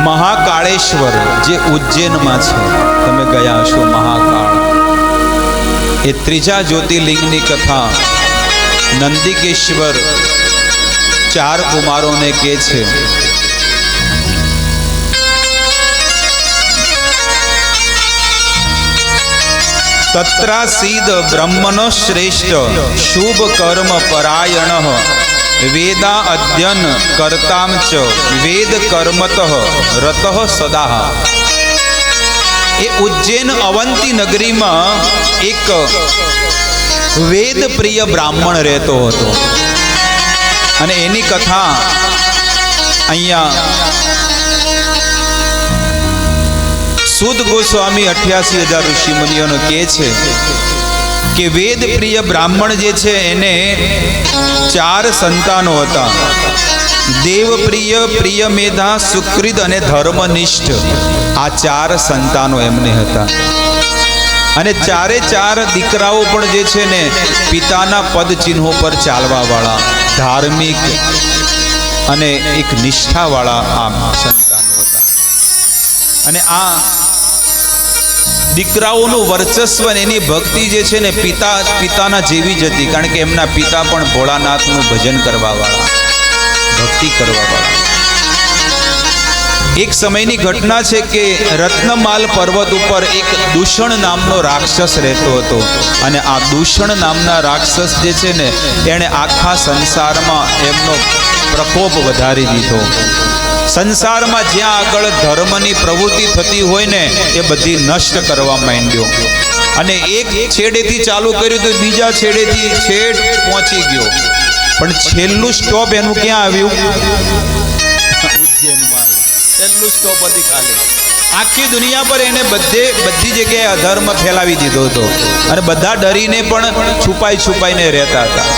મહાકાળેશ્વર જે ઉજ્જૈનમાં છે, તમે ગયા હશો મહાકાળ. એ ત્રીજા જ્યોતિર્લિંગની કથા નંદિકેશ્વર 4 કુમારોને કહે છે. તત્રાસીદ બ્રહ્મનો શ્રેષ્ઠ શુભ કર્મ પરાયણ વેદા અધ્યન કરતામ ચ વેદ કર્મતઃ રતઃ સદા. એ ઉજ્જૈન અવંતી નગરીમાં એક વેદ પ્રિય બ્રાહ્મણ રહેતો હતો અને એની કથા અહીંયા સુદ ગોસ્વામી 88,000 ઋષિમુનિઓનો કહે છે કે વેદ પ્રિય બ્રાહ્મણ જે છે એને 4 સંતાનો હતા. દેવપ્રિય, પ્રિય મેધા, સુકૃત અને ધર્મનિષ્ઠ. આ 4 સંતાનો એમને હતા. અને ચારે ચાર દીકરાઓ પણ જે છે ને પિતાના પદ ચિહ્નો પર ચાલવા વાળા, ધાર્મિક અને એક નિષ્ઠા વાળા આ સંતાનો હતા. અને આ દીકરાઓનું વર્ચસ્વ અને એની ભક્તિ જે છે ને પિતાના જેવી જ હતી. કારણ કે એમના પિતા પણ ભોળાનાથનું ભજન કરવા વાળા, ભક્તિ કરવા વાળા. એક સમયની ઘટના છે કે રત્નમાલ પર્વત ઉપર એક દૂષણ નામનો રાક્ષસ રહેતો હતો. અને આ દૂષણ નામના રાક્ષસ જે છે ને એણે આખા સંસારમાં એમનો પ્રકોપ વધારી દીધો. સંસારમાં જ્યાં આગળ ધર્મની પ્રવૃત્તિ થતી હોય ને એ બધી નષ્ટ કરવા માંડ્યો. અને એક છેડેથી ચાલુ કર્યું તો બીજા છેડેથી છેડ પહોંચી ગયો. પણ છેલ્લું સ્ટોપ એનું ક્યાં આવ્યું? ઉજ્જૈનમાં આવ્યું. છેલ્લું સ્ટોપ હતી ખાલી. આખી દુનિયા પર એને બધી જગ્યાએ અધર્મ ફેલાવી દીધો હતો. અને બધા ડરીને પણ છુપાઈને રહેતા હતા.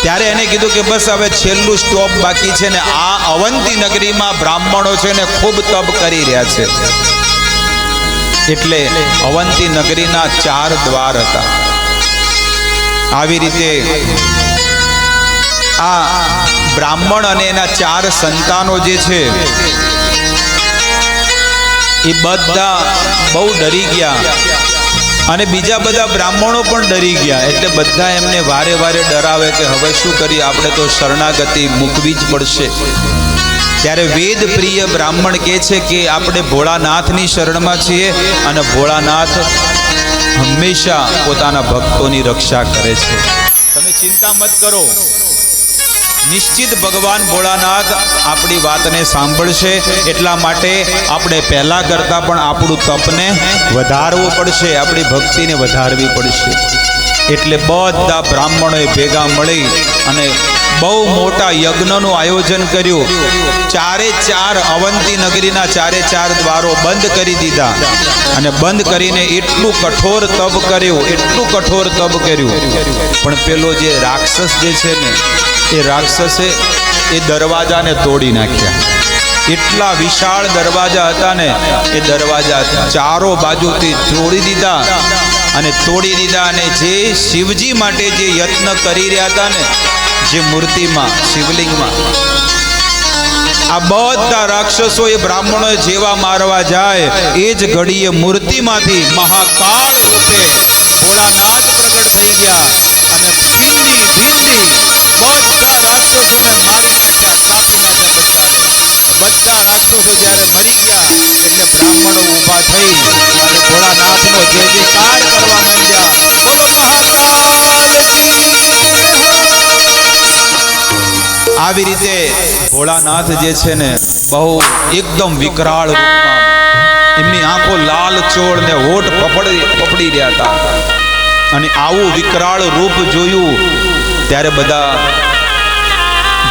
ત્યારે એને કીધું કે બસ હવે છેલ્લું સ્ટોપ બાકી છે ને આ અવંતી નગરીમાં બ્રાહ્મણો છે ને ખૂબ તપ કરી રહ્યા છે. એટલે અવંતી નગરીના 4 દ્વાર હતા. આવી રીતે આ બ્રાહ્મણ અને એના 4 સંતાનો જે છે એ બધા બહુ ડરી ગયા. અને બીજા બધા બ્રાહ્મણો પણ ડરી ગયા. એટલે બધા એમને વારે વારે ડરાવે કે હવે શું કરીએ, આપણે તો શરણાગતિ મૂકવી જ પડશે. ત્યારે વેદ પ્રિય બ્રાહ્મણ કહે છે કે આપણે ભોળાનાથની શરણમાં છીએ અને ભોળાનાથ હંમેશા પોતાના ભક્તોની રક્ષા કરે છે. તમે ચિંતા મત કરો, નિશ્ચિત ભગવાન ભોળાનાથ આપણી વાતને સાંભળશે. એટલા માટે આપણે પહેલા કરતા પણ આપણું તપને વધારવું પડશે, આપણી ભક્તિને વધારવી પડશે. એટલે બધા બ્રાહ્મણોએ ભેગા મળી અને બહુ મોટા યજ્ઞનું આયોજન કર્યું. 4 અવંતી નગરીના 4 દ્વારો બંધ કરી દીધા. અને બંધ કરીને એટલું કઠોર તપ કર્યું. પણ પેલો જે રાક્ષસ જે છે ને એ રાક્ષસે એ દરવાજાને તોડી નાખ્યા. એટલા વિશાળ દરવાજા હતા ને એ દરવાજા ચારો બાજુથી તોડી દીધા. અને જે શિવજી માટે જે યત્ન કરી રહ્યા હતા ને જે મૂર્તિમાં શિવલિંગમાં, આ બધા રાક્ષસો એ બ્રાહ્મણો જેવા મારવા જાય એ જ ઘડીએ મૂર્તિમાંથી મહાકાળ રૂપે ભોળાનાથ પ્રગટ થઈ ગયા. અને ભીંડી બધા રાક્ષસોને મારી નાખ્યા, કાપી નાખ્યા. બધા રાક્ષસો જ્યારે મરી ગયા એટલે બ્રાહ્મણો ઊભા થઈ અને ભોળાનાથનો જય જયકાર કરવા માંડ્યા. બોલો મહાકાલ કી જય હો. આવી રીતે ભોળાનાથ જે છે ને બહુ એકદમ વિકરાળ રૂપમાં, એમની આંખો લાલ ચોળ ને હોઠ પપડી રહ્યા હતા. અને આવું વિકરાળ રૂપ જોયું ત્યારે બધા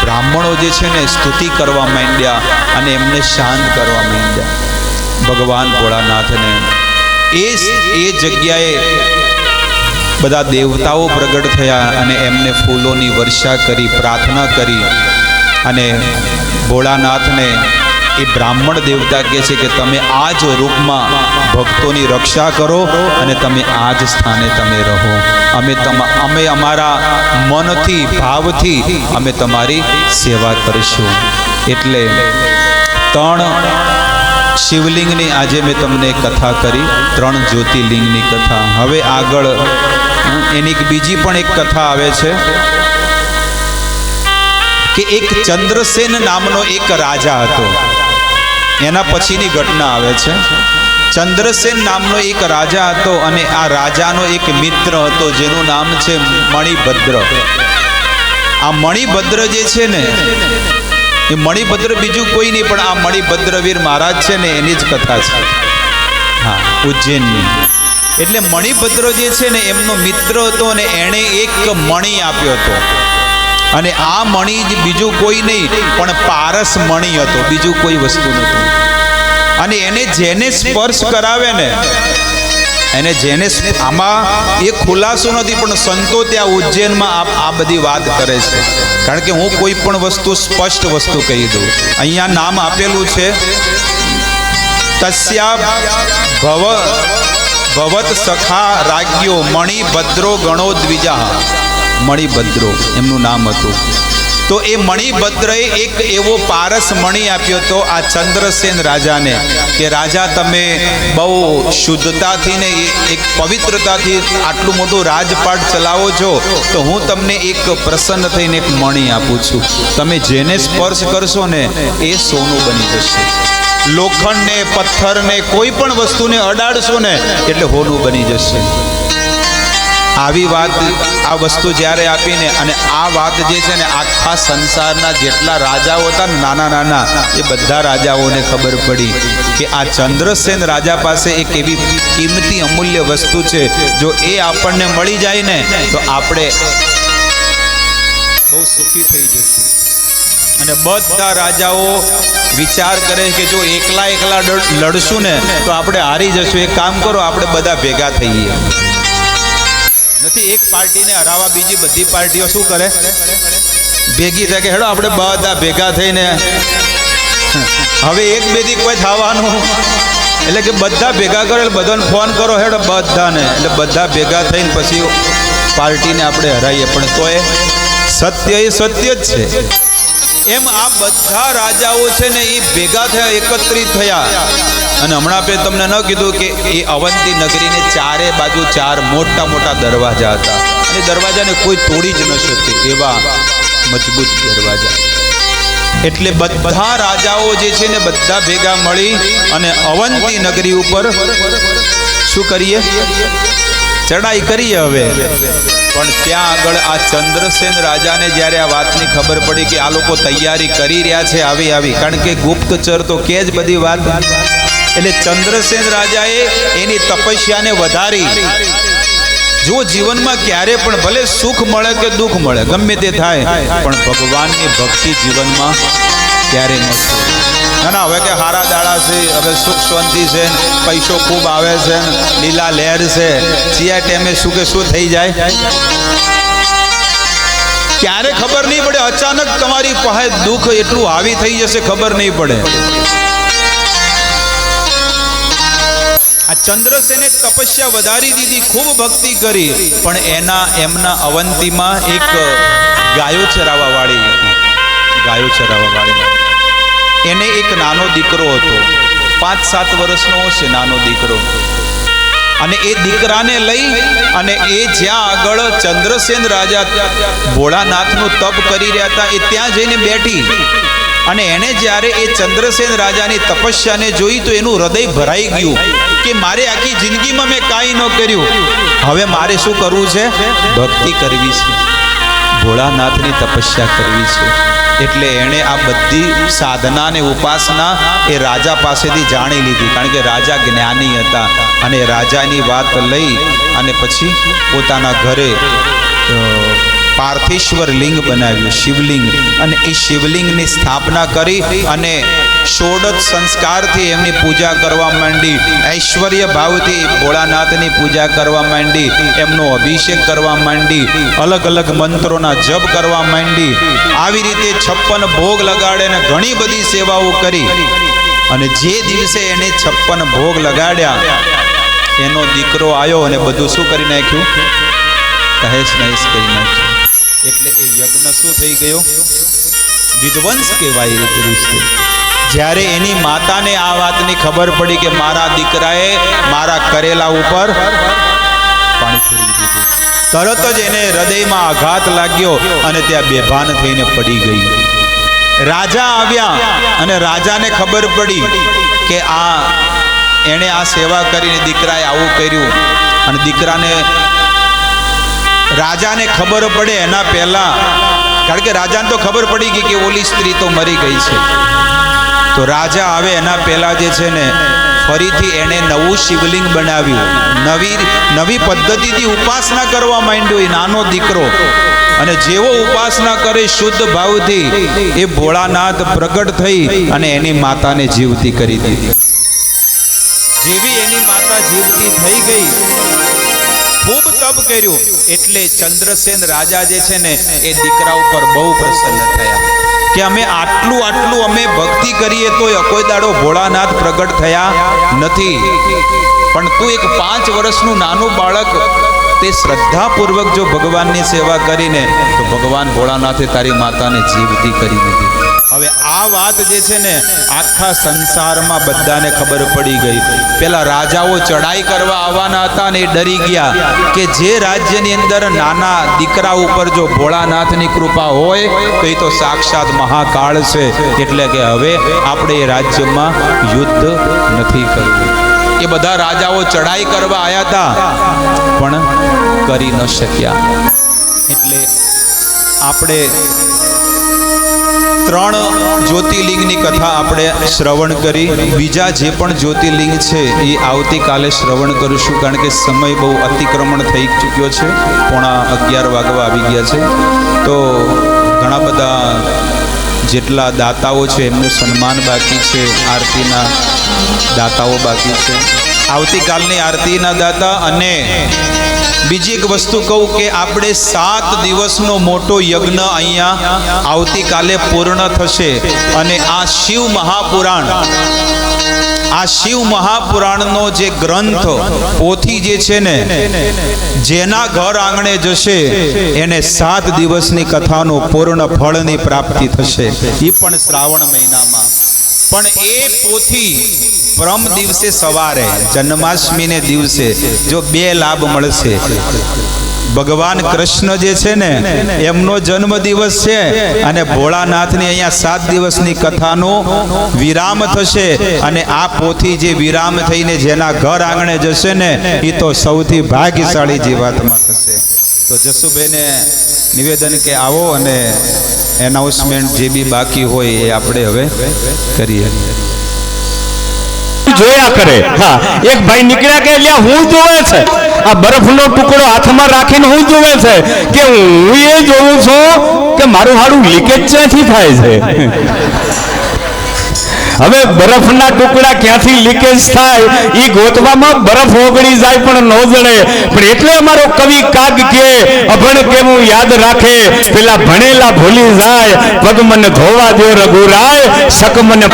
બ્રાહ્મણો જે છે ને સ્તુતિ કરવા માંડ્યા અને એમને શાંત કરવા માંડ્યા. ભગવાન ભોળાનાથને એ જગ્યાએ બધા દેવતાઓ પ્રગટ થયા અને એમને ફૂલોની વર્ષા કરી, પ્રાર્થના કરી. અને ભોળાનાથને એ બ્રાહ્મણ દેવતા કહે છે કે તમે આ જ રૂપમાં ભક્તોની રક્ષા કરો અને તમે આ જ સ્થાને તમે રહો. અમે અમારા મનથી, ભાવથી અમે તમારી સેવા કરીશું. એટલે 3 શિવલિંગની આજે મેં તમને કથા કરી, 3 જ્યોતિર્લિંગની કથા. હવે આગળ એની બીજી પણ એક કથા આવે છે કે એક ચંદ્રસેન નામનો એક રાજા હતો. એના પછીની ઘટના આવે છે. ચંદ્રસેન નામનો એક રાજા હતો અને આ રાજાનો એક મિત્ર હતો જેનું નામ છે મણિભદ્ર. આ મણિભદ્ર જે છે ને એ મણિભદ્ર બીજું કોઈ નહીં પણ આ મણિભદ્રવીર મહારાજ છે ને એની જ કથા છે. હા, ઉજ્જૈનની. એટલે મણિભદ્ર જે છે ને એમનો મિત્ર હતો અને એણે એક મણિ આપ્યો હતો. અને આ મણિ બીજું કોઈ નહીં પણ પારસ મણિ હતો, બીજું કોઈ વસ્તુ નથી. અને એને જેને સ્પર્શ કરાવે ને આમાં એ ખુલાસો નથી પણ સંતો ત્યાં ઉજ્જૈનમાં આ બધી વાત કરે છે. કારણ કે હું કોઈ પણ વસ્તુ સ્પષ્ટ વસ્તુ કહી દઉં. અહીંયા નામ આપેલું છે તસ્યા ભવ ભવત સખા રાજ્યો મણિભદ્રો ગણો દ્વિજા. મણિભદ્રો એમનું નામ હતું. તો એ મણિભદ્રએ એક એવો પારસ મણિ આપ્યો હતો આ ચંદ્રસેન રાજાને કે રાજા તમે બહુ શુદ્ધતાથી ને એક પવિત્રતાથી આટલું મોટું રાજપાટ ચલાવો છો, તો હું તમને એક પ્રસન્ન થઈને એક મણિ આપું છું. તમે જેને સ્પર્શ કરશો ને એ સોનું બની જશે. લોખંડને પથ્થરને કોઈ પણ વસ્તુને અડાડશો ને એટલે હોનું બની જશે. આવી વાત આ વસ્તુ જ્યારે આપીને અને આ વાત જે છે ને આખા સંસારના જેટલા રાજાઓ હતા ને નાના નાના એ બધા રાજાઓને ખબર પડી કે આ ચંદ્રસેન રાજા પાસે એક એવી કિંમતી અમૂલ્ય વસ્તુ છે, જો એ આપણને મળી જાય ને તો આપણે બહુ સુખી થઈ જશું. અને બધા રાજાઓ વિચાર કરે કે જો એકલા એકલા લડશું ને તો આપણે હારી જશું. એક કામ કરો, આપણે બધા ભેગા થઈએ. નથી એક પાર્ટીને હરાવવા બીજી બધી પાર્ટીઓ શું કરે, ભેગી થાય કે હેડો આપણે બધા ભેગા થઈને. હવે એક બેથી કોઈ થવાનું એટલે કે બધા ભેગા કરો એટલે બધાને ફોન કરો હેડો બધાને, એટલે બધા ભેગા થઈને પછી પાર્ટીને આપણે હરાવીએ. પણ તો એ સત્ય જ છે. એમ આ બધા રાજાઓ છે ને એ ભેગા થયા, એકત્રિત થયા. અને હમણાં આપણે તમને ન કીધું કે એ અવંતી નગરીને ચારે બાજુ ચાર મોટા મોટા દરવાજા હતા. અને દરવાજાને કોઈ તોડી જ ન શકે એવા મજબૂત દરવાજા. એટલે બધા રાજાઓ જે છે ને બધા ભેગા મળી અને અવંતી નગરી ઉપર શું કરીએ, ચડાઈ કરીએ. હવે પણ ત્યાં આગળ આ ચંદ્રસેન રાજાને જ્યારે આ વાતની ખબર પડી કે આ લોકો તૈયારી કરી રહ્યા છે આવી, કારણ કે ગુપ્તચર તો કે જ બધી વાત, એટલે ચંદ્રસેન રાજાએ એની તપસ્યાને વધારી. જો જીવનમાં ક્યારે પણ ભલે સુખ મળે કે દુઃખ મળે ગમે તે થાય, પણ ભગવાનની ભક્તિ જીવનમાં ક્યારે ન ના. હવે કે હારા દાડા છે, હવે સુખ શાંતિ છે, પૈસો ખૂબ આવે છે, લીલા લહેર છે, ચિયા ટાઈમે શું કે શું થઈ જાય ક્યારે ખબર નહીં પડે. અચાનક તમારી પાસે દુઃખ એટલું હાવી થઈ જશે, ખબર નહીં પડે. આ ચંદ્રસેને તપસ્યા વધારી દીધી, ખૂબ ભક્તિ કરી, પણ એમના અવંતીમાં એક ગાયો ચરાવવા વાળી એને એક નાનો દીકરો હતો, 5-7 વર્ષનો હશે નાનો દીકરો. અને એ દીકરાને લઈ અને એ જ્યાં આગળ ચંદ્રસેન રાજા ભોળાનાથનું તપ કરી રહ્યા હતા એ ત્યાં જઈને બેઠી. અને એણે જ્યારે એ ચંદ્રસેન રાજાની તપસ્યાને જોઈ તો એનું હૃદય ભરાઈ ગયું કે મારે આખી જિંદગીમાં મેં કાંઈ ન કર્યું, હવે મારે શું કરવું છે, ભક્તિ કરવી છે, ભોળાનાથની તપસ્યા કરવી છે. એટલે એણે આ બધી સાધના ને ઉપાસના એ રાજા પાસેથી જાણી લીધી, કારણ કે રાજા જ્ઞાની હતા. અને રાજાની વાત લઈ અને પછી પોતાના ઘરે પાર્થેશ્વર લિંગ બનાવ્યું, શિવલિંગ. અને એ શિવલિંગની સ્થાપના કરી અને ષોડશ સંસ્કારથી એમની પૂજા કરવા માંડી. ઐશ્વર્ય ભાવથી ભોળાનાથની પૂજા કરવા માંડી, એમનો અભિષેક કરવા માંડી, અલગ અલગ મંત્રોના જપ કરવા માંડી. આવી રીતે 56 ભોગ લગાડે ને ઘણી બધી સેવાઓ કરી. અને જે દિવસે એને 56 ભોગ લગાડ્યા એનો દીકરો આવ્યો અને બધું શું કરી નાખ્યું, તહેશ નહેશ કરી નાખ્યું. એટલે એ યજ્ઞ શું થઈ ગયો, વિધ્વંસ કહેવાય. જ્યારે એની માતાને આ વાતની ખબર પડી કે મારા દીકરાએ મારા કરેલા ઉપર પાણી ફેરવી દીધું, તરત જ એને હૃદયમાં આઘાત લાગ્યો અને ત્યાં બેભાન થઈને પડી ગઈ. રાજા આવ્યા અને રાજાને ખબર પડી કે એણે આ સેવા કરીને દીકરાએ આવું કર્યું. અને દીકરાને રાજાને ખબર પડે એના પહેલા, કારણ કે રાજાને તો ખબર પડી ગઈ કે ઓલી સ્ત્રી તો મરી ગઈ છે, તો રાજા આવે એના પહેલા જે છે ને ફરીથી એણે નવું શિવલિંગ બનાવ્યું, નવી પદ્ધતિથી ઉપાસના કરવા માંડ્યો એ નાનો દીકરો. અને જેવો ઉપાસના કરે શુદ્ધ ભાવથી એ ભોળાનાથ પ્રગટ થઈ અને એની માતાને જીવતી કરી દીધી. જેવી એની માતા જીવતી થઈ ગઈ, ખૂબ તપ કર્યું, એટલે ચંદ્રસેન રાજા જે છે ને એ દીકરા ઉપર બહુ પ્રસન્ન થયા. કે અમે આટલું અમે ભક્તિ કરીએ તો કોઈ દાડો ભોળાનાથ પ્રગટ થયા નથી, પણ તું એક 5 વર્ષનું નાનું બાળક તે શ્રદ્ધાપૂર્વક જો ભગવાનની સેવા કરીને તો ભગવાન ભોળાનાથે તારી માતાને જીવતી કરી દીધી. હવે આ વાત જે છે ને આખા સંસારમાં બધાને ખબર પડી ગઈ. પેલા રાજાઓ ચડાઈ કરવા આવવાના હતા ને એ ડરી ગયા કે જે રાજ્યની અંદર નાના દીકરા ઉપર જો ભોળાનાથની કૃપા હોય તો એ તો સાક્ષાત મહાકાળ છે, એટલે કે હવે આપણે એ રાજ્યમાં યુદ્ધ નથી કરવું. એ બધા રાજાઓ ચડાઈ કરવા આવ્યા હતા પણ કરી ન શક્યા. એટલે આપણે 3 જ્યોતિર્લિંગની કથા આપણે શ્રવણ કરી. બીજા જે પણ જ્યોતિર્લિંગ છે એ આવતીકાલે શ્રવણ કરીશું, કારણ કે સમય બહુ અતિક્રમણ થઈ ચૂક્યો છે. 11:15 વાગવા આવી ગયા છે. તો ઘણા બધા જેટલા દાતાઓ છે એમનું સન્માન બાકી છે, આરતીના દાતાઓ બાકી છે. આવતીકાલની આરતીના દાતા. અને બીજી એક વસ્તુ કહું કે આપણે 7 દિવસનો મોટો યજ્ઞ અહીંયા આવતીકાલે પૂર્ણ થશે. અને આ શિવ મહાપુરાણનો જે ગ્રંથ પોથી જે છે ને, જેના ઘર આંગણે જશે એને 7 દિવસની કથાનો પૂર્ણ ફળની પ્રાપ્તિ થશે, એ પણ શ્રાવણ મહિનામાં. પણ એ પોથી પરમ દિવસે સવારે જન્માષ્ટમીને દિવસે જો 2 લાભ મળશે. ભગવાન કૃષ્ણ જે છે ને એમનો જન્મ દિવસ છે, અને ભોળાનાથની અહીંયા 7 દિવસની કથાનો વિરામ થશે. અને આ પોથી જે વિરામ થઈને જેના ઘર આંગણે જશે ને એ તો સૌથી ભાગ્યશાળી જીવાત્મા થશે. તો જસુભાઈને નિવેદન કે આવો અને એનાઉન્સમેન્ટ જે બી બાકી હોય એ આપણે હવે કરીએ. જોયા કરે. હા, એક ભાઈ નીકળ્યા કે લ્યા હું જોવે છે, આ બરફનો ટુકડો હાથમાં રાખીને હું જોવે છે કે હું એ જોઉં છું કે મારું હાડું લીકેજ ક્યાંથી થાય છે. હવે બરફના ટુકડા ક્યાંથી લીકેજ થાય એ ગોતવામાં બરફ ઓગળી જાય પણ ન જડે. પણ એટલે અમારો કવિ કાગ કે અભણ કેવું યાદ રાખે, પેલા ભણેલા ભૂલી જાય, પગ મને ધોવા દો રઘુરાય, સક મને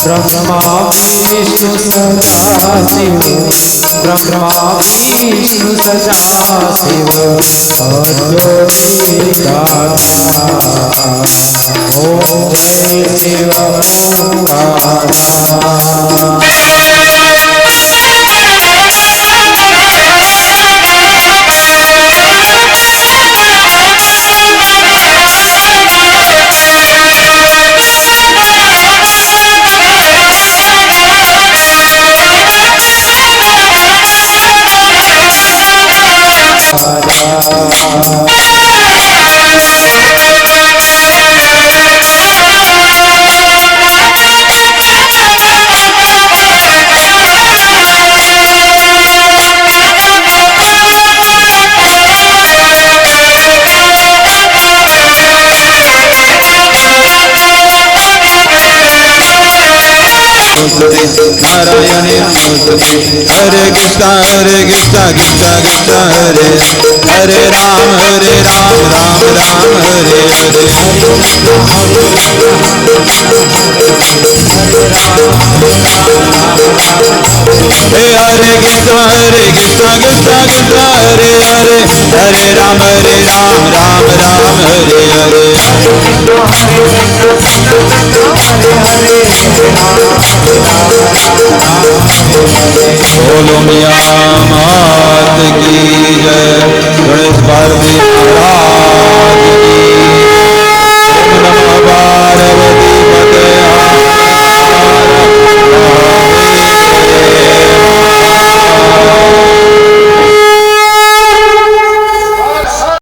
ब्रह्मा विष्णु सदाशिव, ब्रह्मा विष्णु सदाशिव, अद्वैत दाता, ओम जय शिव नारायण हरे कृष्णा कृष्णा कृष्णा हरे हरे राम राम राम हरे हरे हे हरे कृष्णा कृष्णा कृष्णा हरे हरे हरे राम राम राम हरे हरे बोलो मियां मात की जय। गणेश भारती